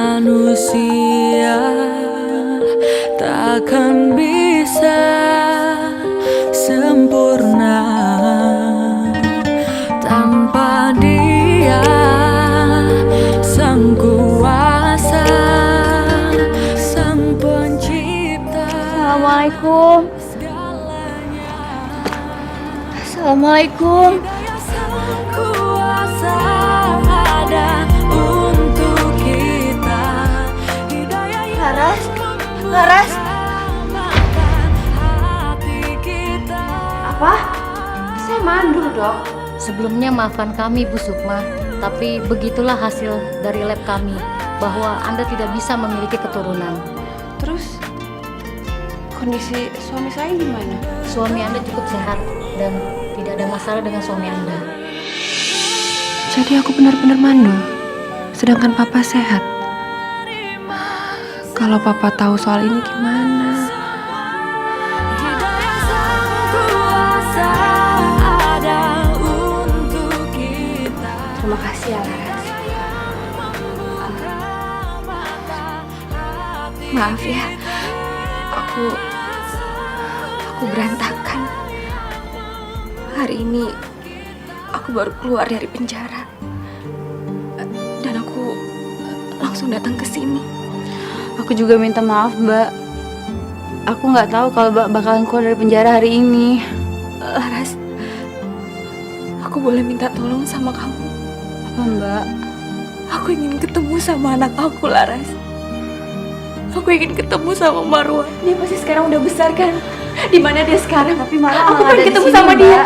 Manusia takkan bisa sempurna tanpa Dia, Sang Kuasa, Sang Pencipta. Assalamualaikum. Assalamualaikum. Sang Kuasa ada untuk kita. Hidayah yang Laras, Laras. hati kita. Apa? Saya mandul, Dok. Sebelumnya maafkan kami Bu Sukma, tapi begitulah hasil dari lab kami, bahwa Anda tidak bisa memiliki keturunan. Terus kondisi suami saya gimana? Suami Anda cukup sehat dan tidak ada masalah dengan suami Anda. Jadi aku benar-benar mandul, sedangkan Papa sehat. Kalau Papa tahu soal ini gimana? Hidayah Sang Kuasa ada untuk kita. Terima kasih ya, Laras. Maaf ya, aku berantakan. Hari ini aku baru keluar dari penjara dan aku langsung datang ke sini. Aku juga minta maaf, Mbak. Aku nggak tahu kalau Mbak bakalan keluar dari penjara hari ini. Laras, aku boleh minta tolong sama kamu? Apa, Mbak? Aku ingin ketemu sama anak aku, Laras. Aku ingin ketemu sama Marwah. Dia pasti sekarang udah besar kan? Di mana dia sekarang? Tapi Marwah aku nggak pengen ada di ketemu sini, sama Mbak. dia.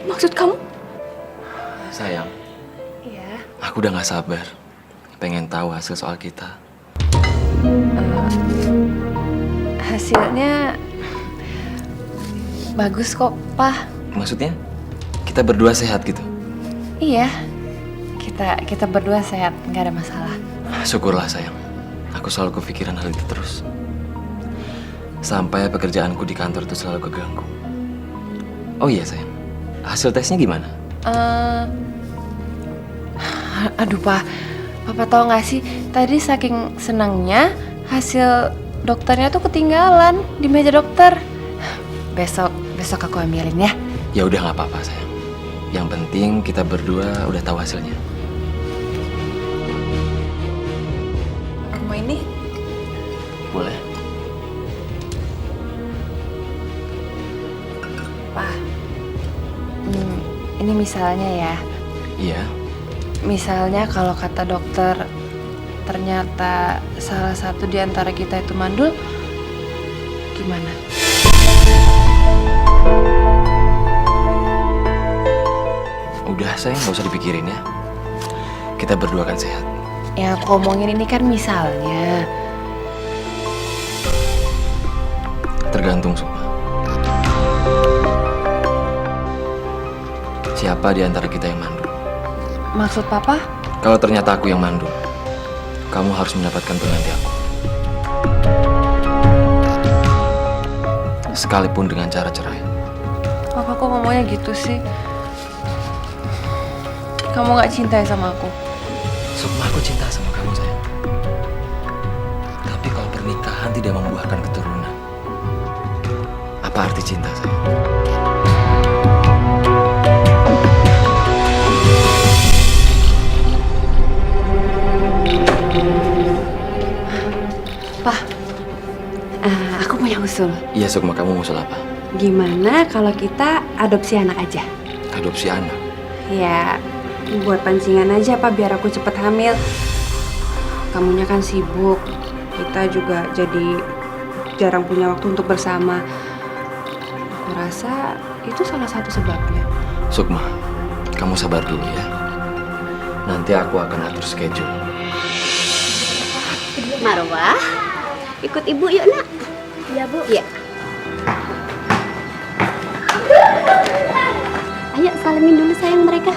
Maksud kamu? Sayang, Iya. aku udah gak sabar. Pengen tahu hasil soal kita. Hasilnya bagus kok, Pak. Maksudnya, kita berdua sehat gitu? Iya. Kita berdua sehat, nggak ada masalah. Syukurlah sayang. Aku selalu kepikiran hal itu terus. Sampai pekerjaanku di kantor itu selalu keganggu. Oh iya sayang, hasil tesnya gimana? Aduh, Pak. Papa tahu nggak sih, tadi saking senangnya hasil dokternya tuh ketinggalan di meja dokter. Besok aku ambilin ya. Ya udah nggak apa-apa sayang. Yang penting kita berdua udah tahu hasilnya. Mau ini? Boleh? Pak. Ini misalnya ya. Iya. Misalnya kalau kata dokter ternyata salah satu di antara kita itu mandul, gimana? Udah sayang, nggak usah dipikirin ya. Kita berdua kan sehat. Ya aku ngomongin ini kan misalnya. Tergantung Sukma. Siapa di antara kita yang mandul? Maksud Papa? Kalau ternyata aku yang mandul, kamu harus mendapatkan pengganti aku. Sekalipun dengan cara cerai. Papa kok ngomongnya gitu sih? Kamu gak cinta sama aku? Sukma, aku cinta sama kamu sayang. Tapi kalau pernikahan tidak membuahkan keturunan, apa arti cinta sayang? Pak, aku punya usul. Iya Sukma, kamu usul apa? Gimana kalau kita adopsi anak aja? Adopsi anak. Ya, buat pancingan aja, Pak, biar aku cepet hamil. Kamunya kan sibuk. Kita juga jadi jarang punya waktu untuk bersama. Aku rasa itu salah satu sebabnya. Sukma, kamu sabar dulu ya. Nanti aku akan atur schedule. Marwah, ikut ibu yuk nak. Iya bu. Iya. Ayo salamin dulu sayang mereka.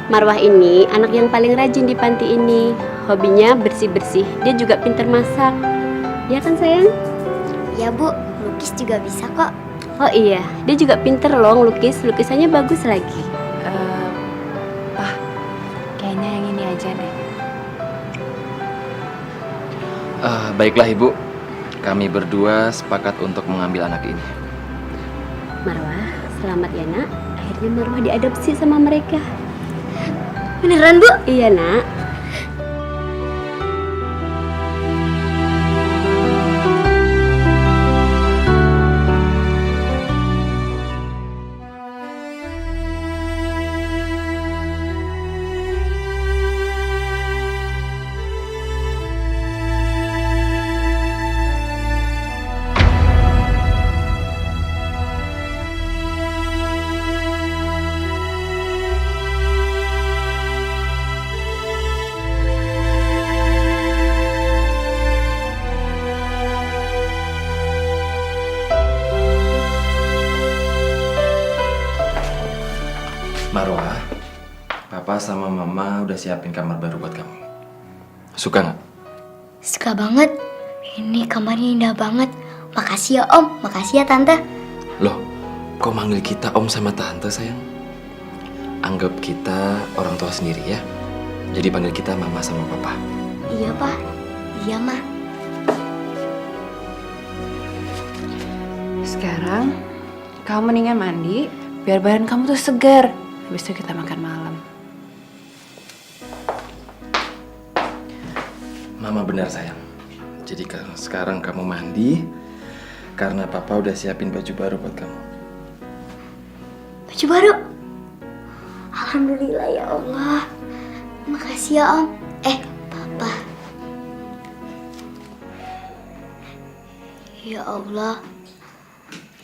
Marwah ini anak yang paling rajin di panti ini. Hobinya bersih-bersih. Dia juga pintar masak. Ya kan sayang? Ya bu, lukis juga bisa kok. Oh iya, dia juga pinter loh ngelukis. Lukisannya bagus lagi. Pak, kayaknya yang ini aja deh. Baiklah Ibu, kami berdua sepakat untuk mengambil anak ini. Marwah, selamat ya nak. Akhirnya Marwah diadopsi sama mereka. Beneran Bu? Iya nak. Marwah, Papa sama Mama udah siapin kamar baru buat kamu. Suka nggak? Suka banget. Ini kamarnya indah banget. Makasih ya Om, makasih ya Tante. Loh, kok manggil kita Om sama Tante sayang? Anggap kita orang tua sendiri ya. Jadi panggil kita Mama sama Papa. Iya Pak, iya Ma. Sekarang kamu mendingan mandi biar badan kamu tuh segar. Habis itu kita makan malam. Mama benar sayang. Jadi sekarang kamu mandi karena Papa udah siapin baju baru buat kamu. Baju baru. Alhamdulillah ya Allah. Makasih ya Om. Papa. Ya Allah.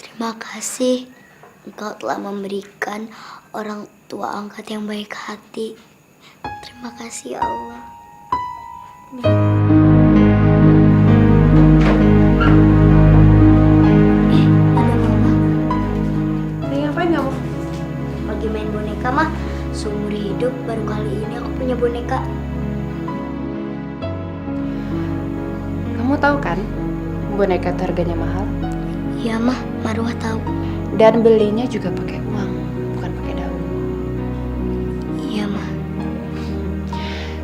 Terima kasih. Engkau telah memberikan orang tua angkat yang baik hati. Terima kasih ya Allah. Ada Mama. Lagi ngapain kamu? Lagi main boneka mah. Seumur hidup baru kali ini aku punya boneka. Kamu tahu kan boneka itu harganya mahal? Iya mah, Marwah tahu. Dan belinya juga pakai uang, bukan pakai daun. Iya mah.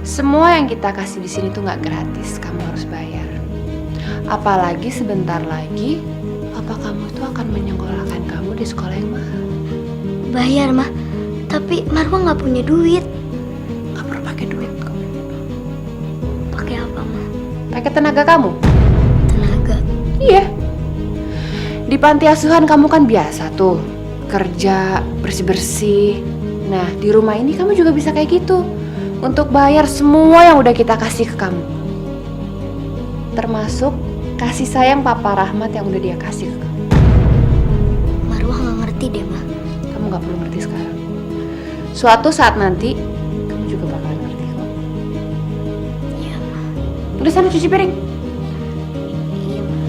Semua yang kita kasih di sini tuh nggak gratis, kamu harus bayar. Apalagi sebentar lagi, papa kamu tuh akan menyekolahkan kamu di sekolah yang mahal. Bayar mah. Tapi Marwah nggak punya duit. Nggak perlu pakai duit kok. Pakai apa mah? Pakai tenaga kamu. Tenaga. Iya. Di panti asuhan kamu kan biasa tuh kerja bersih-bersih. Nah, di rumah ini kamu juga bisa kayak gitu. Untuk bayar semua yang udah kita kasih ke kamu. Termasuk kasih sayang Papa Rahmat yang udah dia kasih ke kamu. Marwah nggak ngerti deh mah. Kamu nggak perlu ngerti sekarang. Suatu saat nanti kamu juga bakalan ngerti kok. Iya mah. Udah sana cuci piring. Iya mah.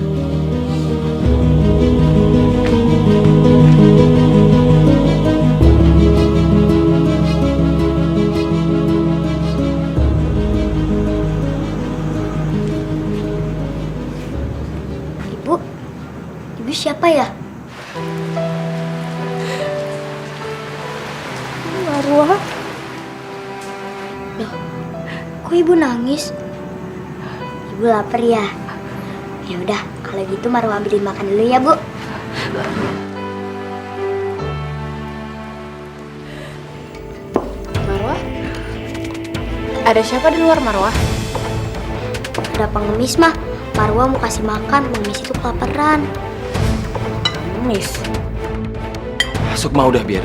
Ibu siapa ya? Marwah. Loh, kok ibu nangis? Ibu lapar ya? Ya udah, kalau gitu Marwah ambilin makan dulu ya, Bu. Marwah? Ada siapa di luar Marwah? Ada pengemis mah. Marwah mau kasih makan, pengemis itu kelaparan. Miss. Sukma udah biar.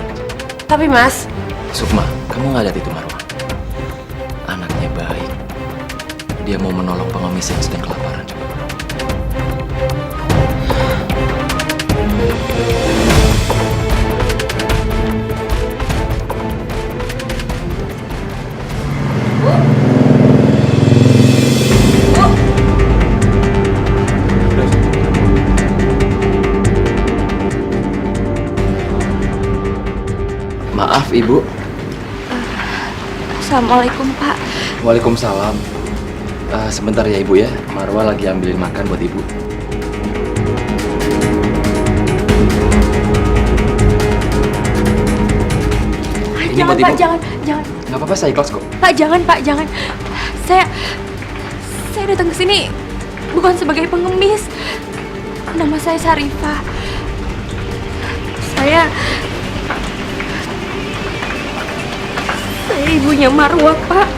Tapi Mas, Sukma, kamu nggak lihat itu Marwah? Anaknya baik. Dia mau menolong pengemis yang sedang kelaparan. Maaf Ibu. Assalamualaikum Pak. Waalaikumsalam. Sebentar ya Ibu ya, Marwah lagi ambilin makan buat Ibu. Ini jangan buat Pak, ibu. jangan. Nggak apa-apa, saya ikhlas kok. Pak, jangan Pak, jangan. Saya datang ke sini bukan sebagai pengemis. Nama saya Syarifah. Saya ibunya Marwah, Pak.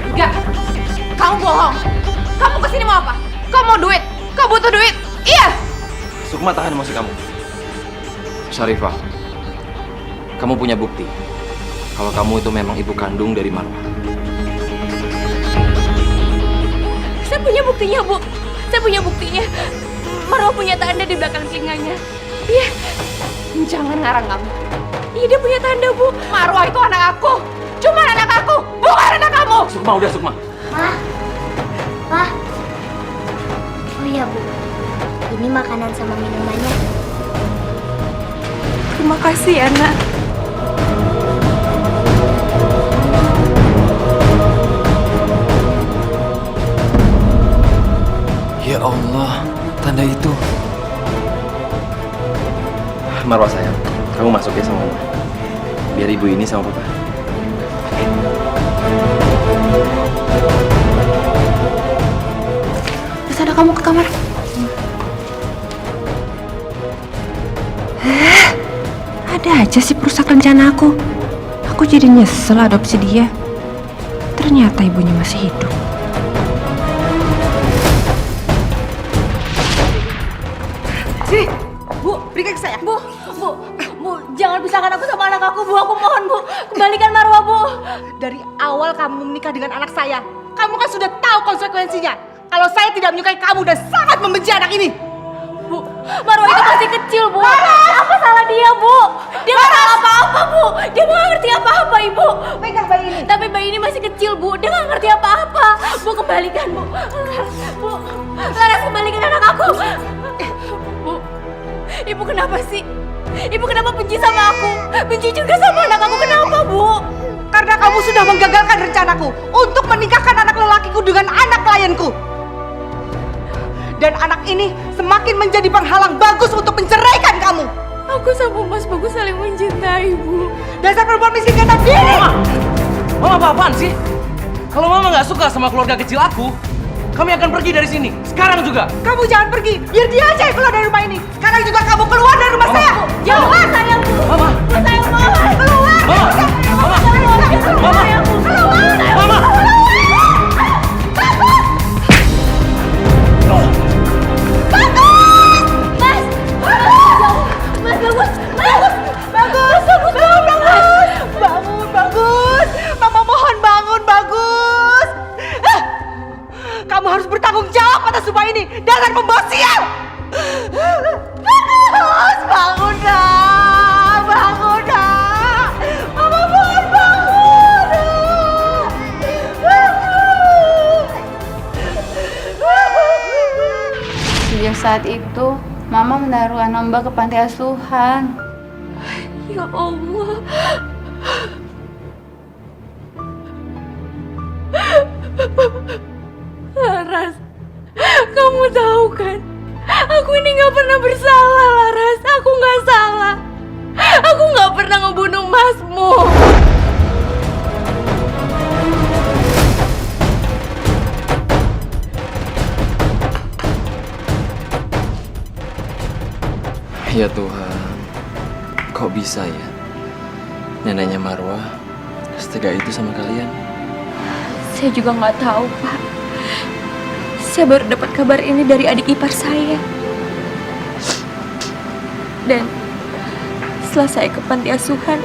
Enggak, kamu bohong. Kamu kesini mau apa? Kamu mau duit? Kau butuh duit? Iya. Sukma, tahan emosi kamu. Syarifah, kamu punya bukti kalau kamu itu memang ibu kandung dari Marwah. Saya punya buktinya, Bu. Saya punya buktinya. Marwah punya tanda di belakang telinganya. Iya. Jangan ngarang kamu. Iya, dia punya tanda, Bu. Marwah itu anak aku. Cuma anak aku, bukan anak kamu. Sukma, udah Sukma. Pak. Oh iya, Bu. Ini makanan sama minumannya. Terima kasih, anak. Ya Allah, tanda itu. Marwah sayang, kamu masuk ya sama Mama. Biar ibu ini sama Papa. Terus ada kamu ke kamar. Ada aja sih perusak rencana aku. Aku jadi nyesel adopsi dia. Ternyata ibunya masih hidup. Sini, Bu, berikan ke saya. Bu, jangan pisahkan aku sama anak aku, Bu. Aku mohon, Bu. Kembalikan Marwah, Bu. Dari awal kamu menikah dengan anak saya, kamu kan sudah tahu konsekuensinya. Kalau saya tidak menyukai kamu dan sangat membenci anak ini. Bu, Marwah itu masih kecil, Bu. Apa salah dia, Bu? Dia nggak salah apa-apa, Bu. Dia nggak ngerti apa-apa, Ibu. Pegang bayi ini. Tapi bayi ini masih kecil, Bu. Dia nggak ngerti apa-apa. Bu, kembalikan, Bu. Bu, Laras, kembalikan anak aku. Bu, Ibu kenapa sih? Ibu kenapa benci sama aku? Benci juga sama anak aku. Kenapa, Bu? Karena kamu sudah menggagalkan rencanaku untuk menikahkan anak lelakiku dengan anak klienku. Dan anak ini semakin menjadi penghalang bagus untuk menceraikan kamu. Aku sama Mas Bagus saling mencintai, Bu. Dasar perempuan miskin kata diri. Mama apa-apaan sih? Kalau Mama nggak suka sama keluarga kecil aku, kami akan pergi dari sini. Sekarang juga. Kamu jangan pergi, biar dia aja yang keluar dari rumah ini. Sekarang juga kamu keluar dari rumah saya. Jangan, sayang, Bu. Mama. Saya mohon. Keluar. Mama. Mama. Mama. Mama. Bagus. Mama mohon bangun, Bagus. Kamu harus bertanggung jawab atas rumah ini. Dasar pembawa sial. Bagus, bangun dah. Bangun dah. Mama mohon bangun. Sejak saat itu, Mama menaruh anak Mbak ke panti asuhan. Ya Allah. Laras, kamu tahu kan? Aku ini nggak pernah bersalah, Laras. Aku nggak salah. Aku nggak pernah ngebunuh Masmu. Ya Tuhan, kok bisa ya neneknya Marwah setega itu sama kalian? Saya juga nggak tahu, Pak. Saya baru dapat kabar ini dari adik ipar saya. Dan setelah saya ke panti asuhan,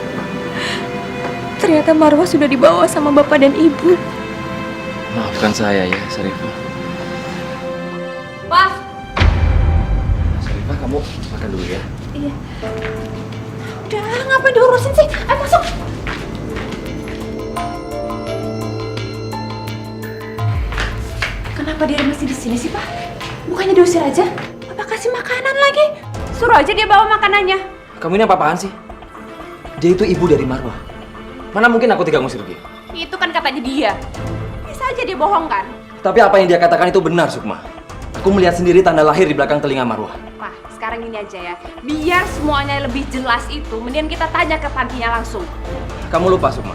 ternyata Marwah sudah dibawa sama bapak dan ibu. Maafkan saya ya, Syarifah. Pak! Syarifah, kamu makan dulu ya. Iya. Udah, ngapain diurusin sih? Ayo masuk! Kenapa dia masih di sini sih, Pak? Bukannya diusir aja? Papa kasih makanan lagi. Suruh aja dia bawa makanannya. Kamu ini apa-apaan sih? Dia itu ibu dari Marwah. Mana mungkin aku tidak ngusir dia? Itu kan katanya dia. Bisa aja dia bohong kan? Tapi apa yang dia katakan itu benar, Sukma. Aku melihat sendiri tanda lahir di belakang telinga Marwah. Pak, sekarang ini aja ya. Biar semuanya lebih jelas itu, mendingan kita tanya ke pantinya langsung. Kamu lupa, Sukma.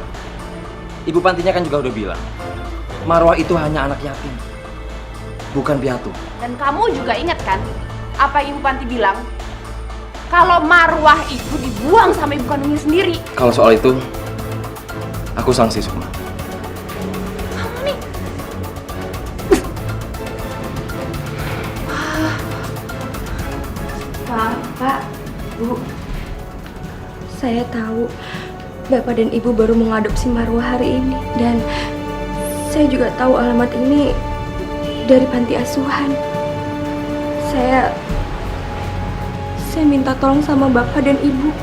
Ibu pantinya kan juga udah bilang, Marwah itu hanya anak yatim, bukan piatu. Dan kamu juga ingat kan, apa Ibu Panti bilang? Kalau Marwah itu dibuang sama ibu kandungnya sendiri. Kalau soal itu, aku sanksi, Sukma. Kamu nih. Pak, Bu, saya tahu Bapak dan Ibu baru mengadopsi Marwah hari ini. Dan saya juga tahu alamat ini dari panti asuhan. Saya minta tolong sama Bapak dan Ibu.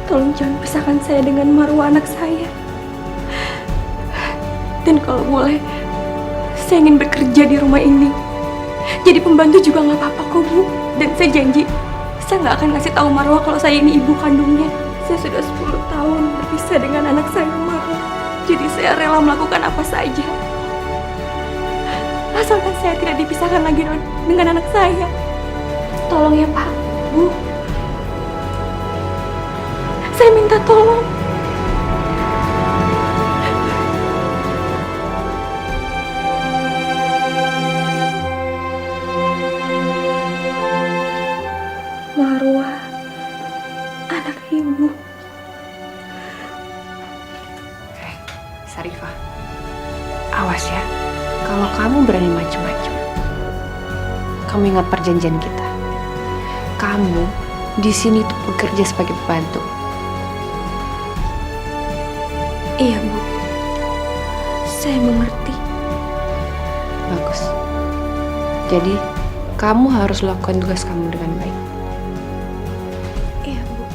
Tolong jangan pisahkan saya dengan Marwah anak saya. Dan kalau boleh, saya ingin bekerja di rumah ini. Jadi pembantu juga nggak apa-apa kok, Bu. Dan saya janji, saya nggak akan ngasih tahu Marwah kalau saya ini ibu kandungnya. Saya sudah 10 tahun berpisah dengan anak saya, Marwah. Jadi saya rela melakukan apa saja. Asalkan saya tidak dipisahkan lagi dengan anak saya. Tolong ya, Pak, Bu. Saya minta tolong. Marwah, anak Ibu. Sarifah, awas ya. Kalau kamu berani macam-macam, kamu ingat perjanjian kita. Kamu di sini tuh bekerja sebagai pembantu. Iya, Bu. Saya mengerti. Bagus. Jadi, kamu harus lakukan tugas kamu dengan baik. Iya, Bu.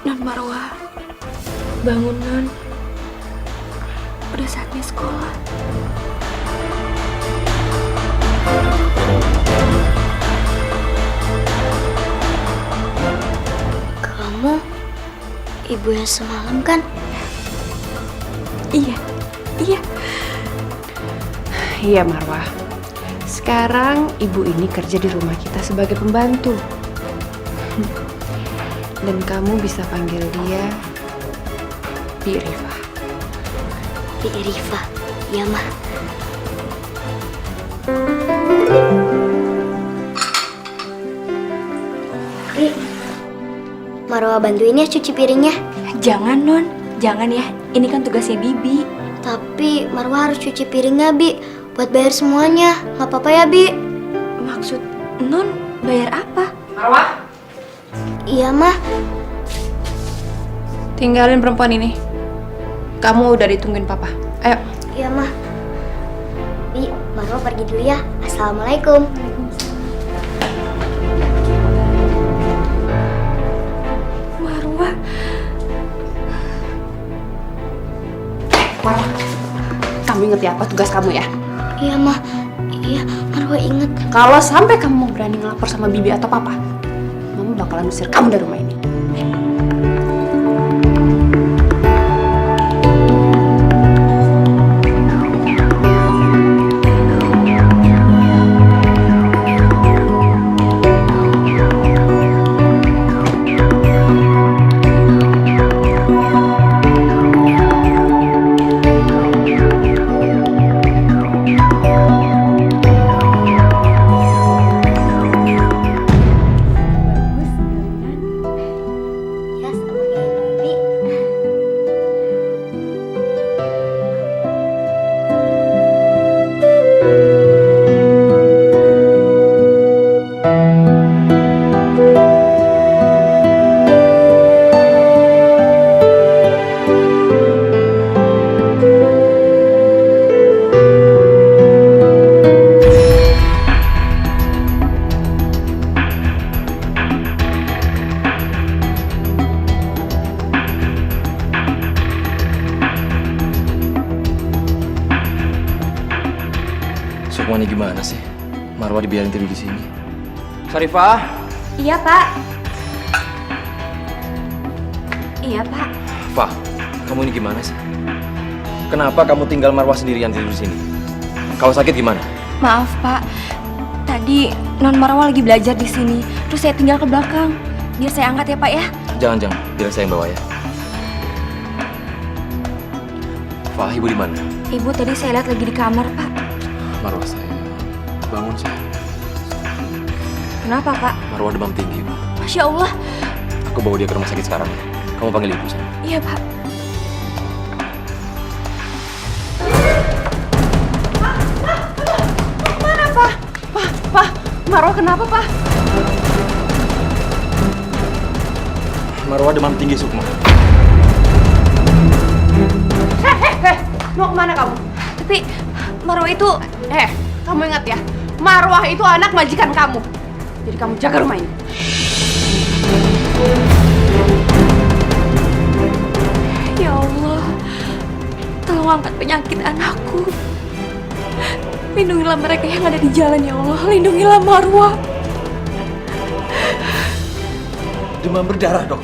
Non Marwah, bangun Non. Udah saatnya sekolah. Kamu ibu yang semalam kan? Iya, iya. Iya, Marwah. Sekarang ibu ini kerja di rumah kita sebagai pembantu. Dan kamu bisa panggil dia Bi Rifa. Bi Rifa, ya mah. Ri, Marwah bantuin ya cuci piringnya. Jangan Non, jangan ya. Ini kan tugasnya Bibi. Tapi Marwah harus cuci piringnya, Bi. Buat bayar semuanya. Nggak apa-apa ya, Bi? Maksud Non bayar apa? Marwah? Iya, Mah. Tinggalin perempuan ini. Kamu udah ditungguin papa. Ayo. Iya, Mah. Bi, Marwah pergi dulu ya. Assalamualaikum. Marwah. Marwah, kamu inget ya apa tugas kamu ya? Iya, Mah. Iya, Marwah inget. Kalau sampai kamu berani ngelapor sama Bibi atau Papa, Mama bakalan usir kamu dari rumah ini. Maunya gimana sih? Marwah dibiarin tidur di sini. Syarifah. Iya, Pak. Iya, Pak. Fah, kamu ini gimana sih? Kenapa kamu tinggal Marwah sendirian tidur di sini? Kalau sakit gimana? Maaf, Pak. Tadi Non Marwah lagi belajar di sini. Terus saya tinggal ke belakang. Biar saya angkat ya, Pak ya. Jangan, biar saya yang bawa ya. Fah, ibu di mana? Ibu tadi saya lihat lagi di kamar, Pak. Marwah saya. Bangun saya. Kenapa, Pak? Marwah demam tinggi, Pak. Masya Allah. Aku bawa dia ke rumah sakit sekarang. Kamu panggil ibu saya. Iya, Pak. Mana, Pak? Pak, Marwah kenapa, Pak? Marwah demam tinggi, Sukma. Mau kemana kamu? Tapi Marwah itu... Kamu ingat ya, Marwah itu anak majikan kamu. Jadi kamu jaga rumah ini. Ya Allah, tolong angkat penyakit anakku. Lindungilah mereka yang ada di jalan, ya Allah. Lindungilah Marwah. Demam berdarah, dok.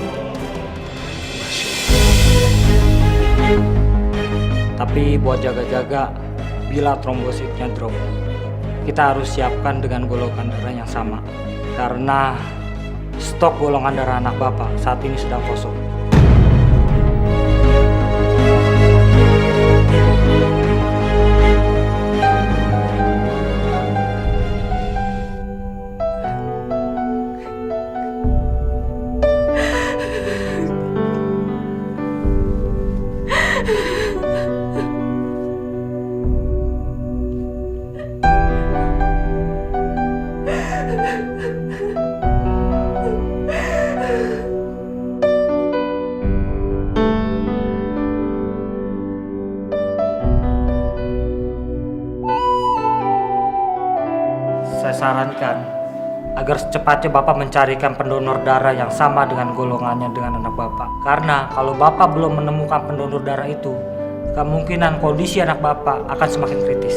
Tapi buat jaga-jaga, bila trombositnya drop, kita harus siapkan dengan golongan darah yang sama. Karena stok golongan darah anak Bapak saat ini sedang kosong. Saya sarankan agar secepatnya Bapak mencarikan pendonor darah yang sama dengan golongannya dengan anak Bapak. Karena kalau Bapak belum menemukan pendonor darah itu, kemungkinan kondisi anak Bapak akan semakin kritis.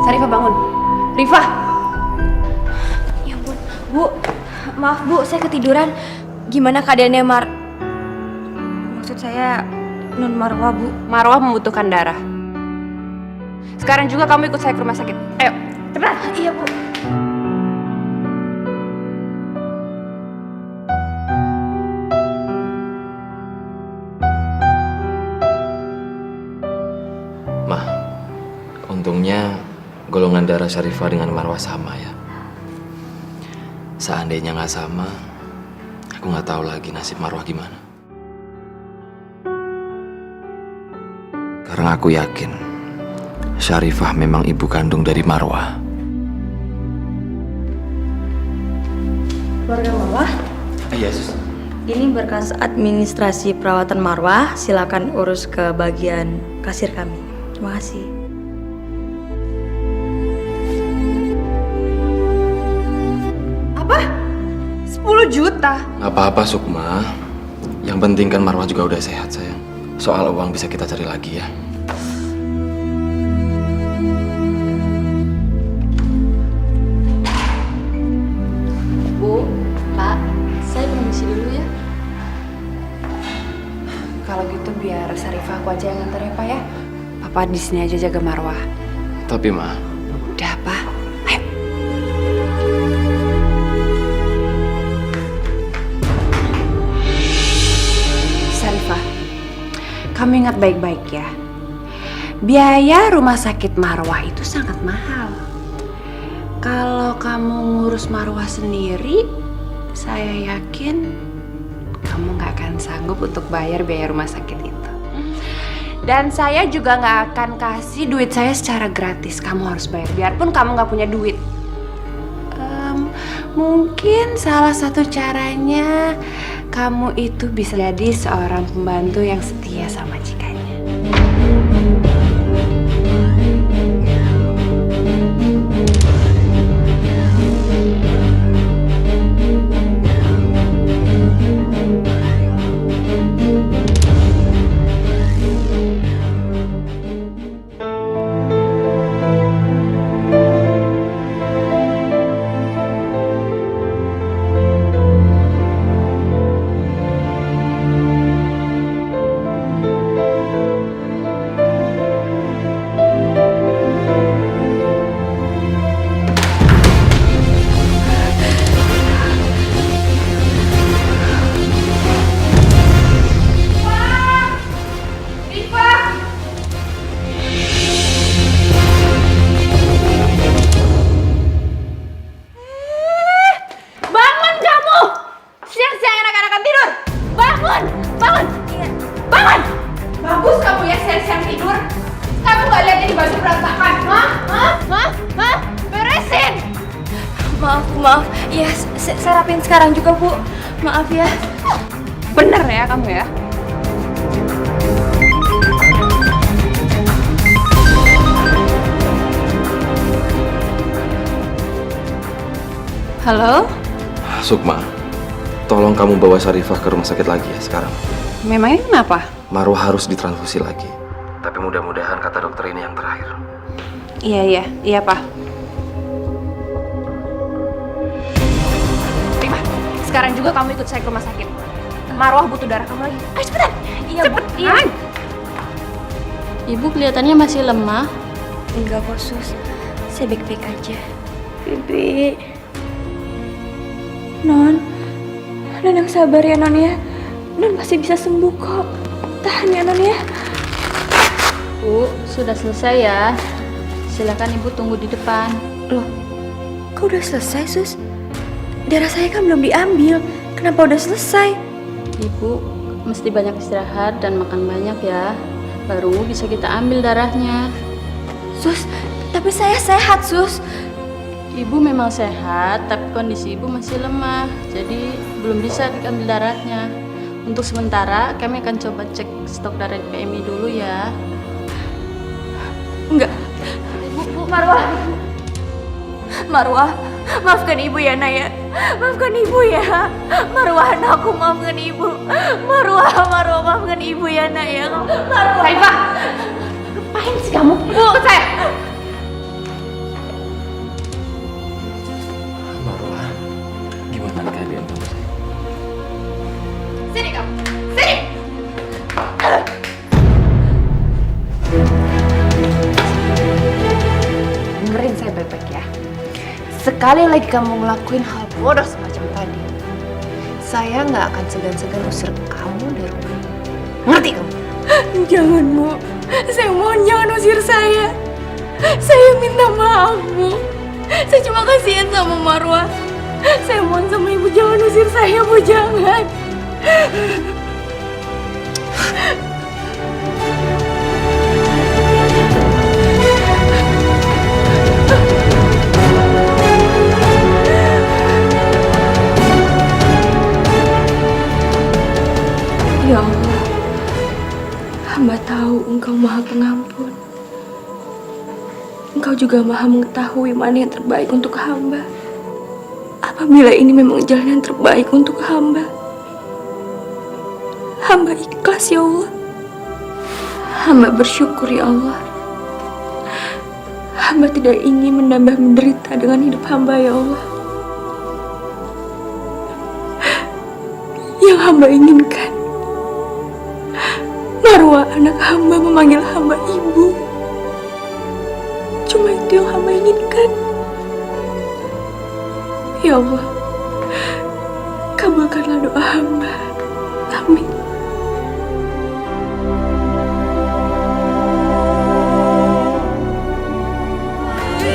Sarifah bangun. Rifah. Ya ampun. Bu, maaf Bu, saya ketiduran. Gimana keadaannya Maksud saya Non Marwah, Bu. Marwah membutuhkan darah. Sekarang juga kamu ikut saya ke rumah sakit. Ayo, cepat. Iya, Bu. Mah, untungnya golongan darah Syarifah dengan Marwah sama ya. Seandainya nggak sama, aku nggak tahu lagi nasib Marwah gimana. Karena aku yakin Syarifah memang ibu kandung dari Marwah. Keluarga Marwah, Iya, Sus. ini berkas administrasi perawatan Marwah. Silakan urus ke bagian kasir kami. Terima kasih. Apa? 10 juta? Nggak apa-apa, Sukma. Yang penting kan Marwah juga udah sehat, sayang. Soal uang bisa kita cari lagi ya. Bu, Pak, saya permisi dulu ya. Kalau gitu biar Syarifah aku aja yang nganter ya, Pak ya. Papa di sini aja jaga Marwah. Tapi, Ma, Udah, Pak. Ayo. Syarifah, kamu ingat baik-baik ya. Biaya rumah sakit Marwah itu sangat mahal. Kalau kamu ngurus Marwah sendiri, saya yakin kamu nggak akan sanggup untuk bayar biaya rumah sakit itu. Dan saya juga nggak akan kasih duit saya secara gratis. Kamu harus bayar, biarpun kamu nggak punya duit. Mungkin salah satu caranya kamu itu bisa jadi seorang pembantu yang setia sama majikannya. maaf. Iya, saya rapiin sekarang juga, Bu. Maaf ya. Bener ya kamu ya? Halo? Sukma, tolong kamu bawa Syarifah ke rumah sakit lagi ya sekarang. Memangnya kenapa? Marwah harus ditransfusi lagi. Tapi mudah-mudahan kata dokter ini yang terakhir. Iya, Pak. Rima, sekarang juga kamu ikut saya ke rumah sakit. Marwah butuh darah kamu lagi. Ayo cepetan. Iya, Bu. Iya. Ibu kelihatannya masih lemah. Enggak kok, Sus. Saya baik-baik aja. Bibi. Non yang sabar ya, Non ya. Non pasti bisa sembuh kok. Tahan ya, Non ya. Bu, sudah selesai ya. Silakan Ibu tunggu di depan. Loh, kok udah selesai, Sus? Darah saya kan belum diambil. Kenapa udah selesai? Ibu mesti banyak istirahat dan makan banyak ya. Baru bisa kita ambil darahnya. Sus, tapi saya sehat, Sus. Ibu memang sehat, tapi kondisi ibu masih lemah. Jadi belum bisa diambil darahnya. Untuk sementara kami akan coba cek stok darah di PMI dulu ya. Enggak. Bu Marwah, maafkan ibu ya, Naya. Maafkan ibu ya. Marwah, anakku, maafkan ibu. Marwah, maafkan ibu ya, Naya. Marwah. Saifah, ngapain sih kamu? Bu, saya. Marwah, gimana keadaan kamu? Sini kamu, sini. Dengerin saya baik-baik ya. Sekali lagi kamu ngelakuin hal bodoh semacam tadi, saya nggak akan segan-segan usir kamu dari rumah ini. Ngerti kamu? Jangan, Bu. Saya mohon jangan usir saya. Saya minta maaf, Bu. Saya cuma kasihan sama Marwah. Saya mohon sama ibu jangan usir saya, Bu. Jangan. Ya Allah, hamba tahu Engkau Maha Pengampun. Engkau juga Maha mengetahui mana yang terbaik untuk hamba. Apabila ini memang jalan yang terbaik untuk hamba, hamba ikhlas ya Allah. Hamba bersyukur ya Allah. Hamba tidak ingin menambah menderita dengan hidup hamba ya Allah. Yang hamba inginkan, Marwah anak hamba memanggil hamba ibu. Cuma itu yang hamba inginkan. Ya Allah, kabulkanlah doa hamba. Amin.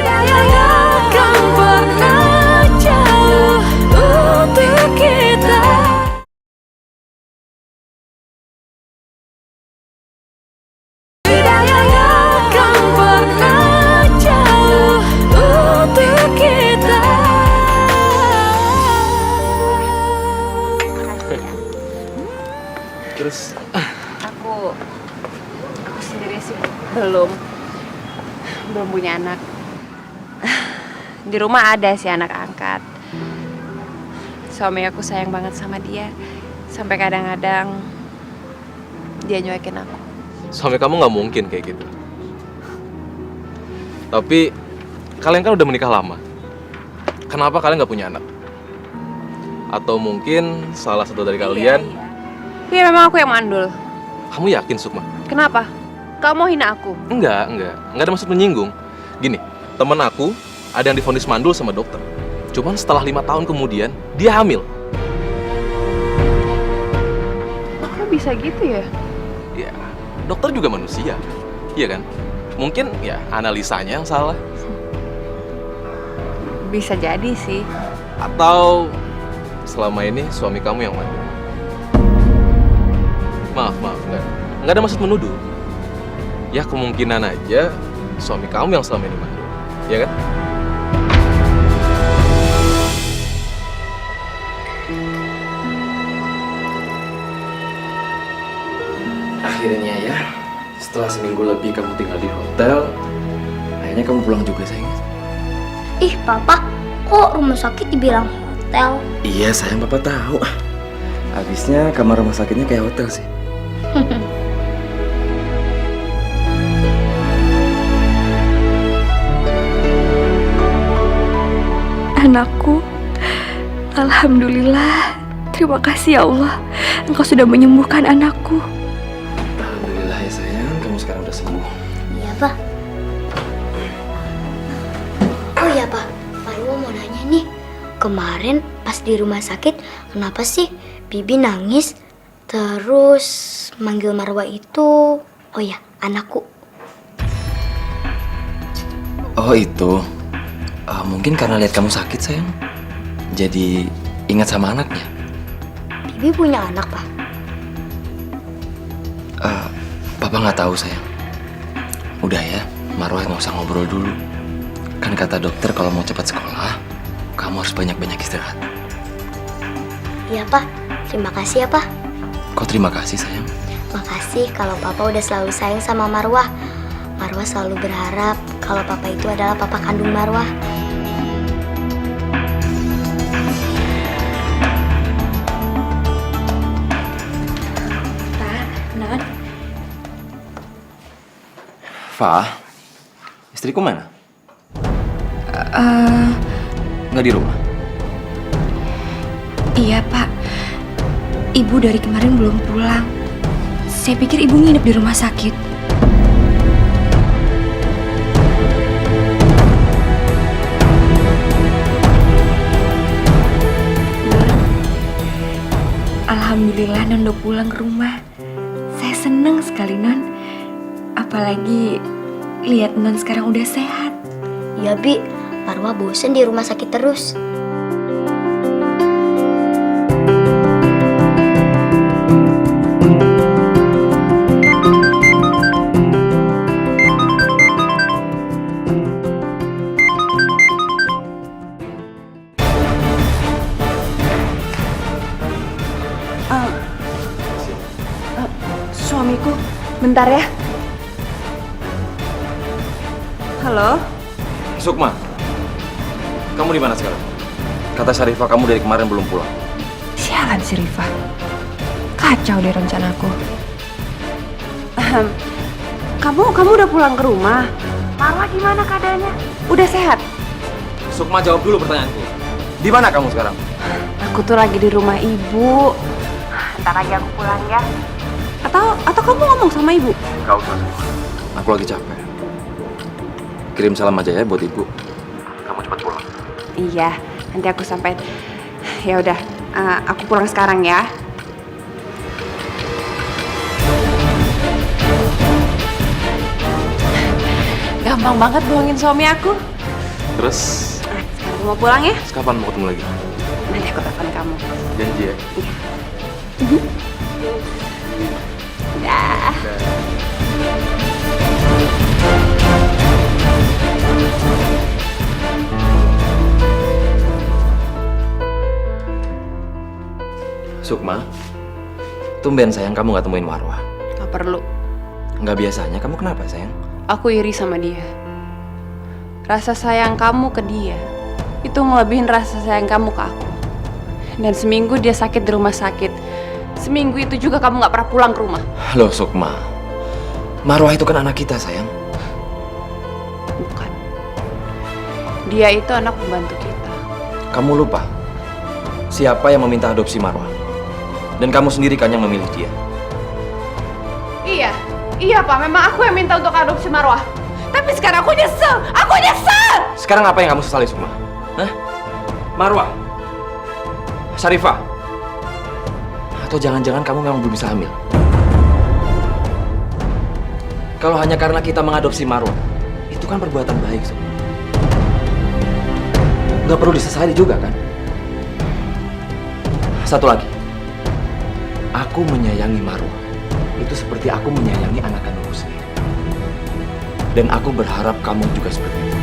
Takkan pernah jauh untuk kita. Takkan pernah jauh untuk kita. Terus Aku sendiri sih belum punya anak. Di rumah ada sih anak angkat. Suami aku sayang banget sama dia. Sampai kadang-kadang dia nyuekin aku. Suami kamu nggak mungkin kayak gitu. Tapi kalian kan udah menikah lama. Kenapa kalian nggak punya anak? Atau mungkin salah satu dari kalian? Iya, memang aku yang mandul. Kamu yakin, Sukma? Kenapa? Kamu mau hina aku? Enggak ada maksud menyinggung. Gini, temen aku ada yang divonis mandul sama dokter. Cuman setelah 5 tahun kemudian dia hamil. Kok bisa gitu ya? Ya, dokter juga manusia, iya kan? Mungkin ya analisanya yang salah. Bisa jadi sih. Atau selama ini suami kamu yang mandul. Maaf, nggak ada maksud menuduh. Ya kemungkinan aja suami kamu yang selama ini mandul, ya kan? Akhirnya ya, setelah seminggu lebih kamu tinggal di hotel, akhirnya kamu pulang juga sayang. Ih, Papa, kok rumah sakit dibilang hotel? Iya sayang, Papa tahu. Habisnya kamar rumah sakitnya kayak hotel sih. Anakku, alhamdulillah. Terima kasih ya Allah, Engkau sudah menyembuhkan anakku. Alhamdulillah ya sayang, kamu sekarang udah sembuh. Iya, Pak. Oh iya, Pak. Marwa mau nanya nih. Kemarin pas di rumah sakit, kenapa sih Bibi nangis? Terus manggil Marwa itu, oh ya, anakku. Oh itu, mungkin karena lihat kamu sakit sayang, jadi ingat sama anaknya. Bibi punya anak, Pak. Papa nggak tahu sayang. Udah ya, Marwah nggak usah ngobrol dulu. Kan kata dokter kalau mau cepat sekolah, kamu harus banyak-banyak istirahat. Iya, Pak. Terima kasih ya, Pak. Kok terima kasih sayang? Makasih kalau Papa udah selalu sayang sama Marwah. Marwah selalu berharap kalau Papa itu adalah Papa kandung Marwah. Non. Fa, istriku mana? Nggak di rumah? Iya, Pak. Ibu dari kemarin belum pulang. Saya pikir ibu nginep di rumah sakit. Alhamdulillah Non udah pulang ke rumah. Saya seneng sekali, Non. Apalagi lihat Non sekarang udah sehat. Ya, Bi. Marwah bosen di rumah sakit terus. Suamiku, bentar ya. Halo? Sukma, kamu di mana sekarang? Kata Syarifah kamu dari kemarin belum pulang. Sialan si Rifa. Kacau deh rencanaku. Kamu udah pulang ke rumah? Marwa gimana keadaannya? Udah sehat? Sukma, jawab dulu pertanyaanku. Di mana kamu sekarang? Aku tuh lagi di rumah ibu. Ntar lagi aku pulang ya. Atau kamu ngomong sama ibu? Gak usah. Aku lagi capek. Kirim salam aja ya buat ibu. Kamu cepat pulang. Iya, nanti aku sampai. Ya udah, aku pulang sekarang ya. Gampang banget bohongin suami aku. Terus? Sekarang aku mau pulang ya. Kapan mau ketemu lagi? Nanti aku telepon kamu. Janji ya? Dah. Sukma, tumben sayang kamu nggak temuin Marwah. Gak perlu. Nggak biasanya, kamu kenapa sayang? Aku iri sama dia. Rasa sayang kamu ke dia itu ngelebihin rasa sayang kamu ke aku. Dan seminggu dia sakit di rumah sakit. Seminggu itu juga kamu gak pernah pulang ke rumah. Loh Sukma, Marwah itu kan anak kita sayang. Bukan. Dia itu anak pembantu kita. Kamu lupa siapa yang meminta adopsi Marwah? Dan kamu sendiri kan yang memilih dia. Iya Pak, memang aku yang minta untuk adopsi Marwah. Tapi sekarang aku nyesel. Sekarang apa yang kamu sesali Sukma? Hah? Marwah? Syarifah? Atau jangan-jangan kamu memang belum bisa hamil? Kalau hanya karena kita mengadopsi Marwah, itu kan perbuatan baik, Sukma. Nggak perlu disesali juga kan? Satu lagi, aku menyayangi Marwah. Itu seperti aku menyayangi anak kandungku sendiri. Dan aku berharap kamu juga seperti itu.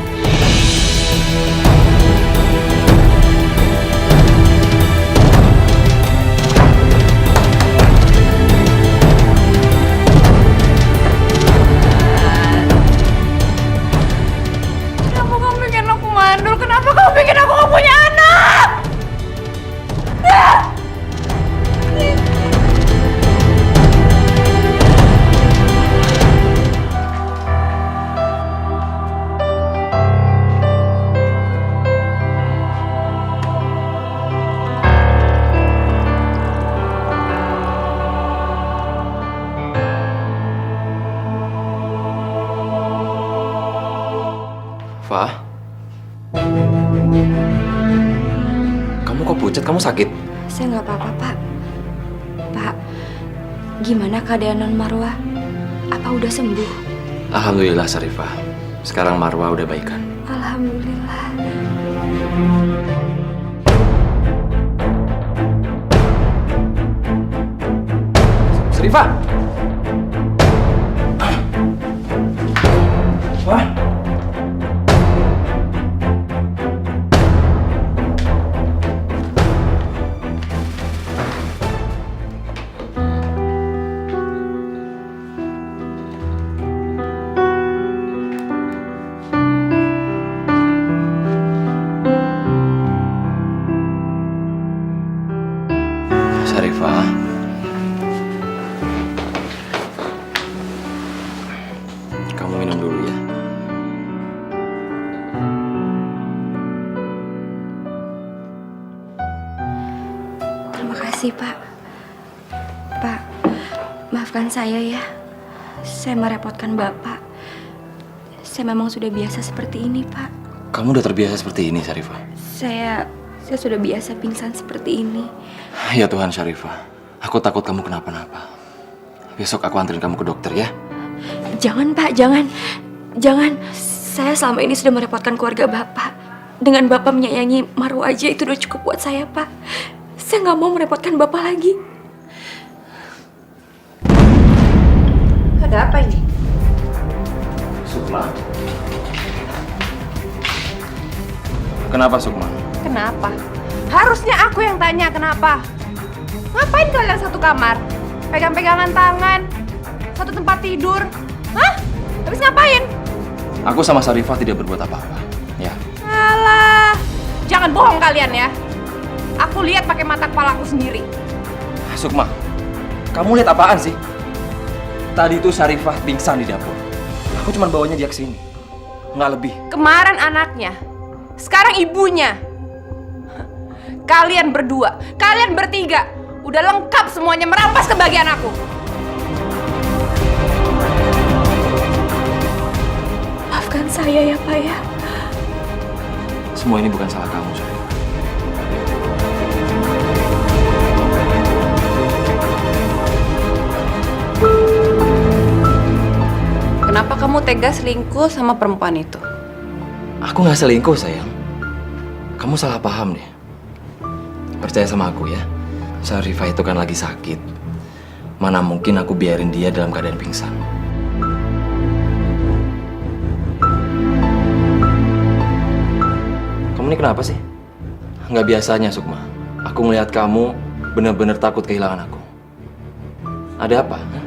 Sarifah? Kamu kok pucat? Kamu sakit? Saya nggak apa-apa, Pak. Pak, gimana keadaan Non Marwah? Apa udah sembuh? Alhamdulillah Sarifah. Sekarang Marwah udah baikan. Alhamdulillah. Sarifah! Wah! Sarifah, kamu minum dulu ya. Terima kasih, Pak. Pak, maafkan saya ya. Saya merepotkan Bapak. Saya memang sudah biasa seperti ini, Pak. Kamu udah terbiasa seperti ini, Sarifah. Saya sudah biasa pingsan seperti ini. Ya Tuhan, Sarifah. Aku takut kamu kenapa-napa. Besok aku anterin kamu ke dokter ya. Jangan, Pak, jangan. Jangan. Saya selama ini sudah merepotkan keluarga Bapak. Dengan Bapak menyayangi Marwah aja itu udah cukup buat saya, Pak. Saya nggak mau merepotkan Bapak lagi. Ada apa ini? Sukma. Kenapa Sukma? Kenapa? Harusnya aku yang tanya kenapa. Ngapain kalian satu kamar? Pegang-pegangan tangan, satu tempat tidur. Hah? Habis ngapain? Aku sama Sarifah tidak berbuat apa-apa. Ya. Alah, jangan bohong kalian ya. Aku lihat pakai mata kepala aku sendiri. Sukma, kamu lihat apaan sih? Tadi itu Sarifah pingsan di dapur. Aku cuma bawanya dia ke sini. Nggak lebih. Kemarin anaknya, sekarang ibunya. Kalian berdua, kalian bertiga, udah lengkap semuanya merampas kebahagiaan aku. Maafkan saya ya, Pak ya. Semua ini bukan salah kamu, Sarifah. Kenapa kamu tega selingkuh sama perempuan itu? Aku nggak selingkuh, sayang. Kamu salah paham deh. Percaya sama aku ya. Sarifah itu kan lagi sakit. Mana mungkin aku biarin dia dalam keadaan pingsan. Kamu ini kenapa sih? Nggak biasanya, Sukma. Aku ngelihat kamu benar-benar takut kehilangan aku. Ada apa? Hah?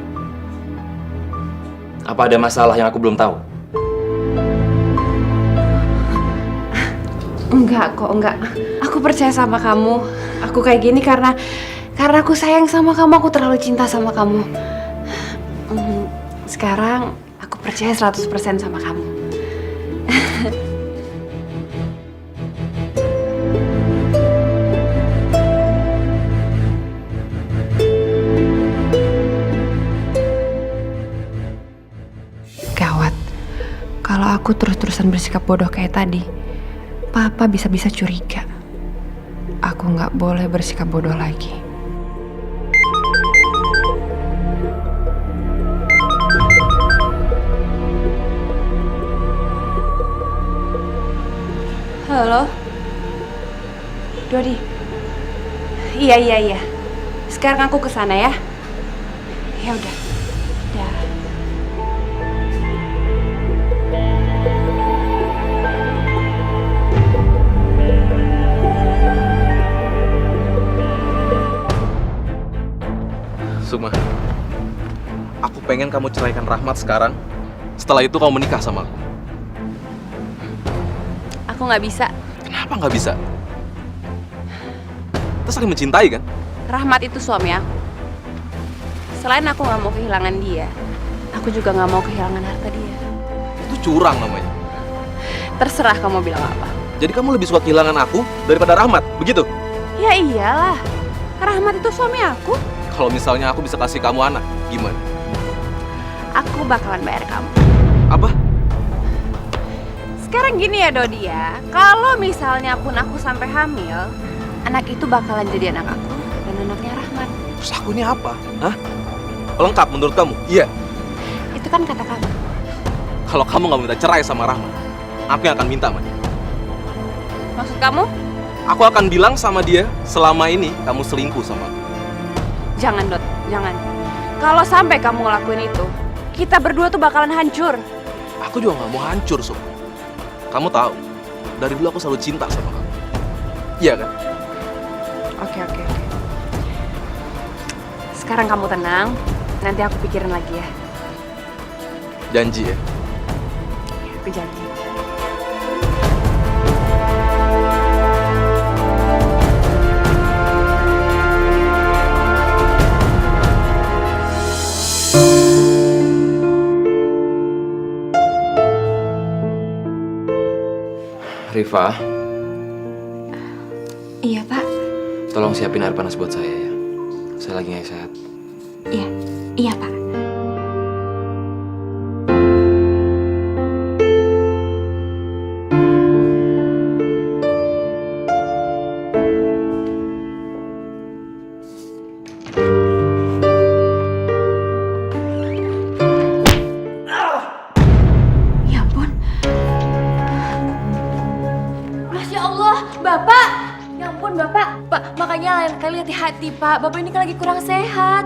Apa ada masalah yang aku belum tahu? Enggak kok, enggak. Aku percaya sama kamu. Aku kayak gini karena aku sayang sama kamu, aku terlalu cinta sama kamu. Sekarang aku percaya 100% sama kamu. Gawat. Kalau aku terus-terusan bersikap bodoh kayak tadi, Papa bisa-bisa curiga. Aku nggak boleh bersikap bodoh lagi. Halo? Dodi? Iya. Sekarang aku kesana ya. Ya udah. Dah. Sukma, aku pengen kamu ceraikan Rahmat sekarang. Setelah itu kamu menikah sama aku. Aku nggak bisa. Kenapa nggak bisa? Kita saling mencintai kan? Rahmat itu suami aku. Selain aku nggak mau kehilangan dia, aku juga nggak mau kehilangan harta dia. Itu curang namanya. Terserah kamu bilang apa. Jadi kamu lebih suka kehilangan aku daripada Rahmat, begitu? Ya iyalah. Rahmat itu suami aku. Kalau misalnya aku bisa kasih kamu anak, gimana? Aku bakalan bayar kamu. Apa? Sekarang gini ya Dodi ya, kalau misalnya pun aku sampai hamil, anak itu bakalan jadi anak aku dan anaknya Rahman. Terus aku ini apa? Hah? Lengkap menurut kamu? Iya. Itu kan kata kamu. Kalau kamu nggak minta cerai sama Rahman, aku yang akan minta sama dia. Maksud kamu? Aku akan bilang sama dia, selama ini kamu selingkuh sama aku. Jangan Dot, jangan. Kalau sampai kamu ngelakuin itu, kita berdua tuh bakalan hancur. Aku juga nggak mau hancur, Sob. Kamu tahu, dari dulu aku selalu cinta sama kamu. Iya kan? Oke. Sekarang kamu tenang, nanti aku pikirin lagi ya. Janji ya? Aku janji. Rifa, Iya, Pak. tolong siapin air panas buat saya ya. Saya lagi nggak sehat. Iya, Pak. Ya ampun. Masya Allah, Bapak. Ya ampun, Bapak. Pak, makanya lain kali hati-hati, Pak. Bapak ini kan lagi kurang sehat.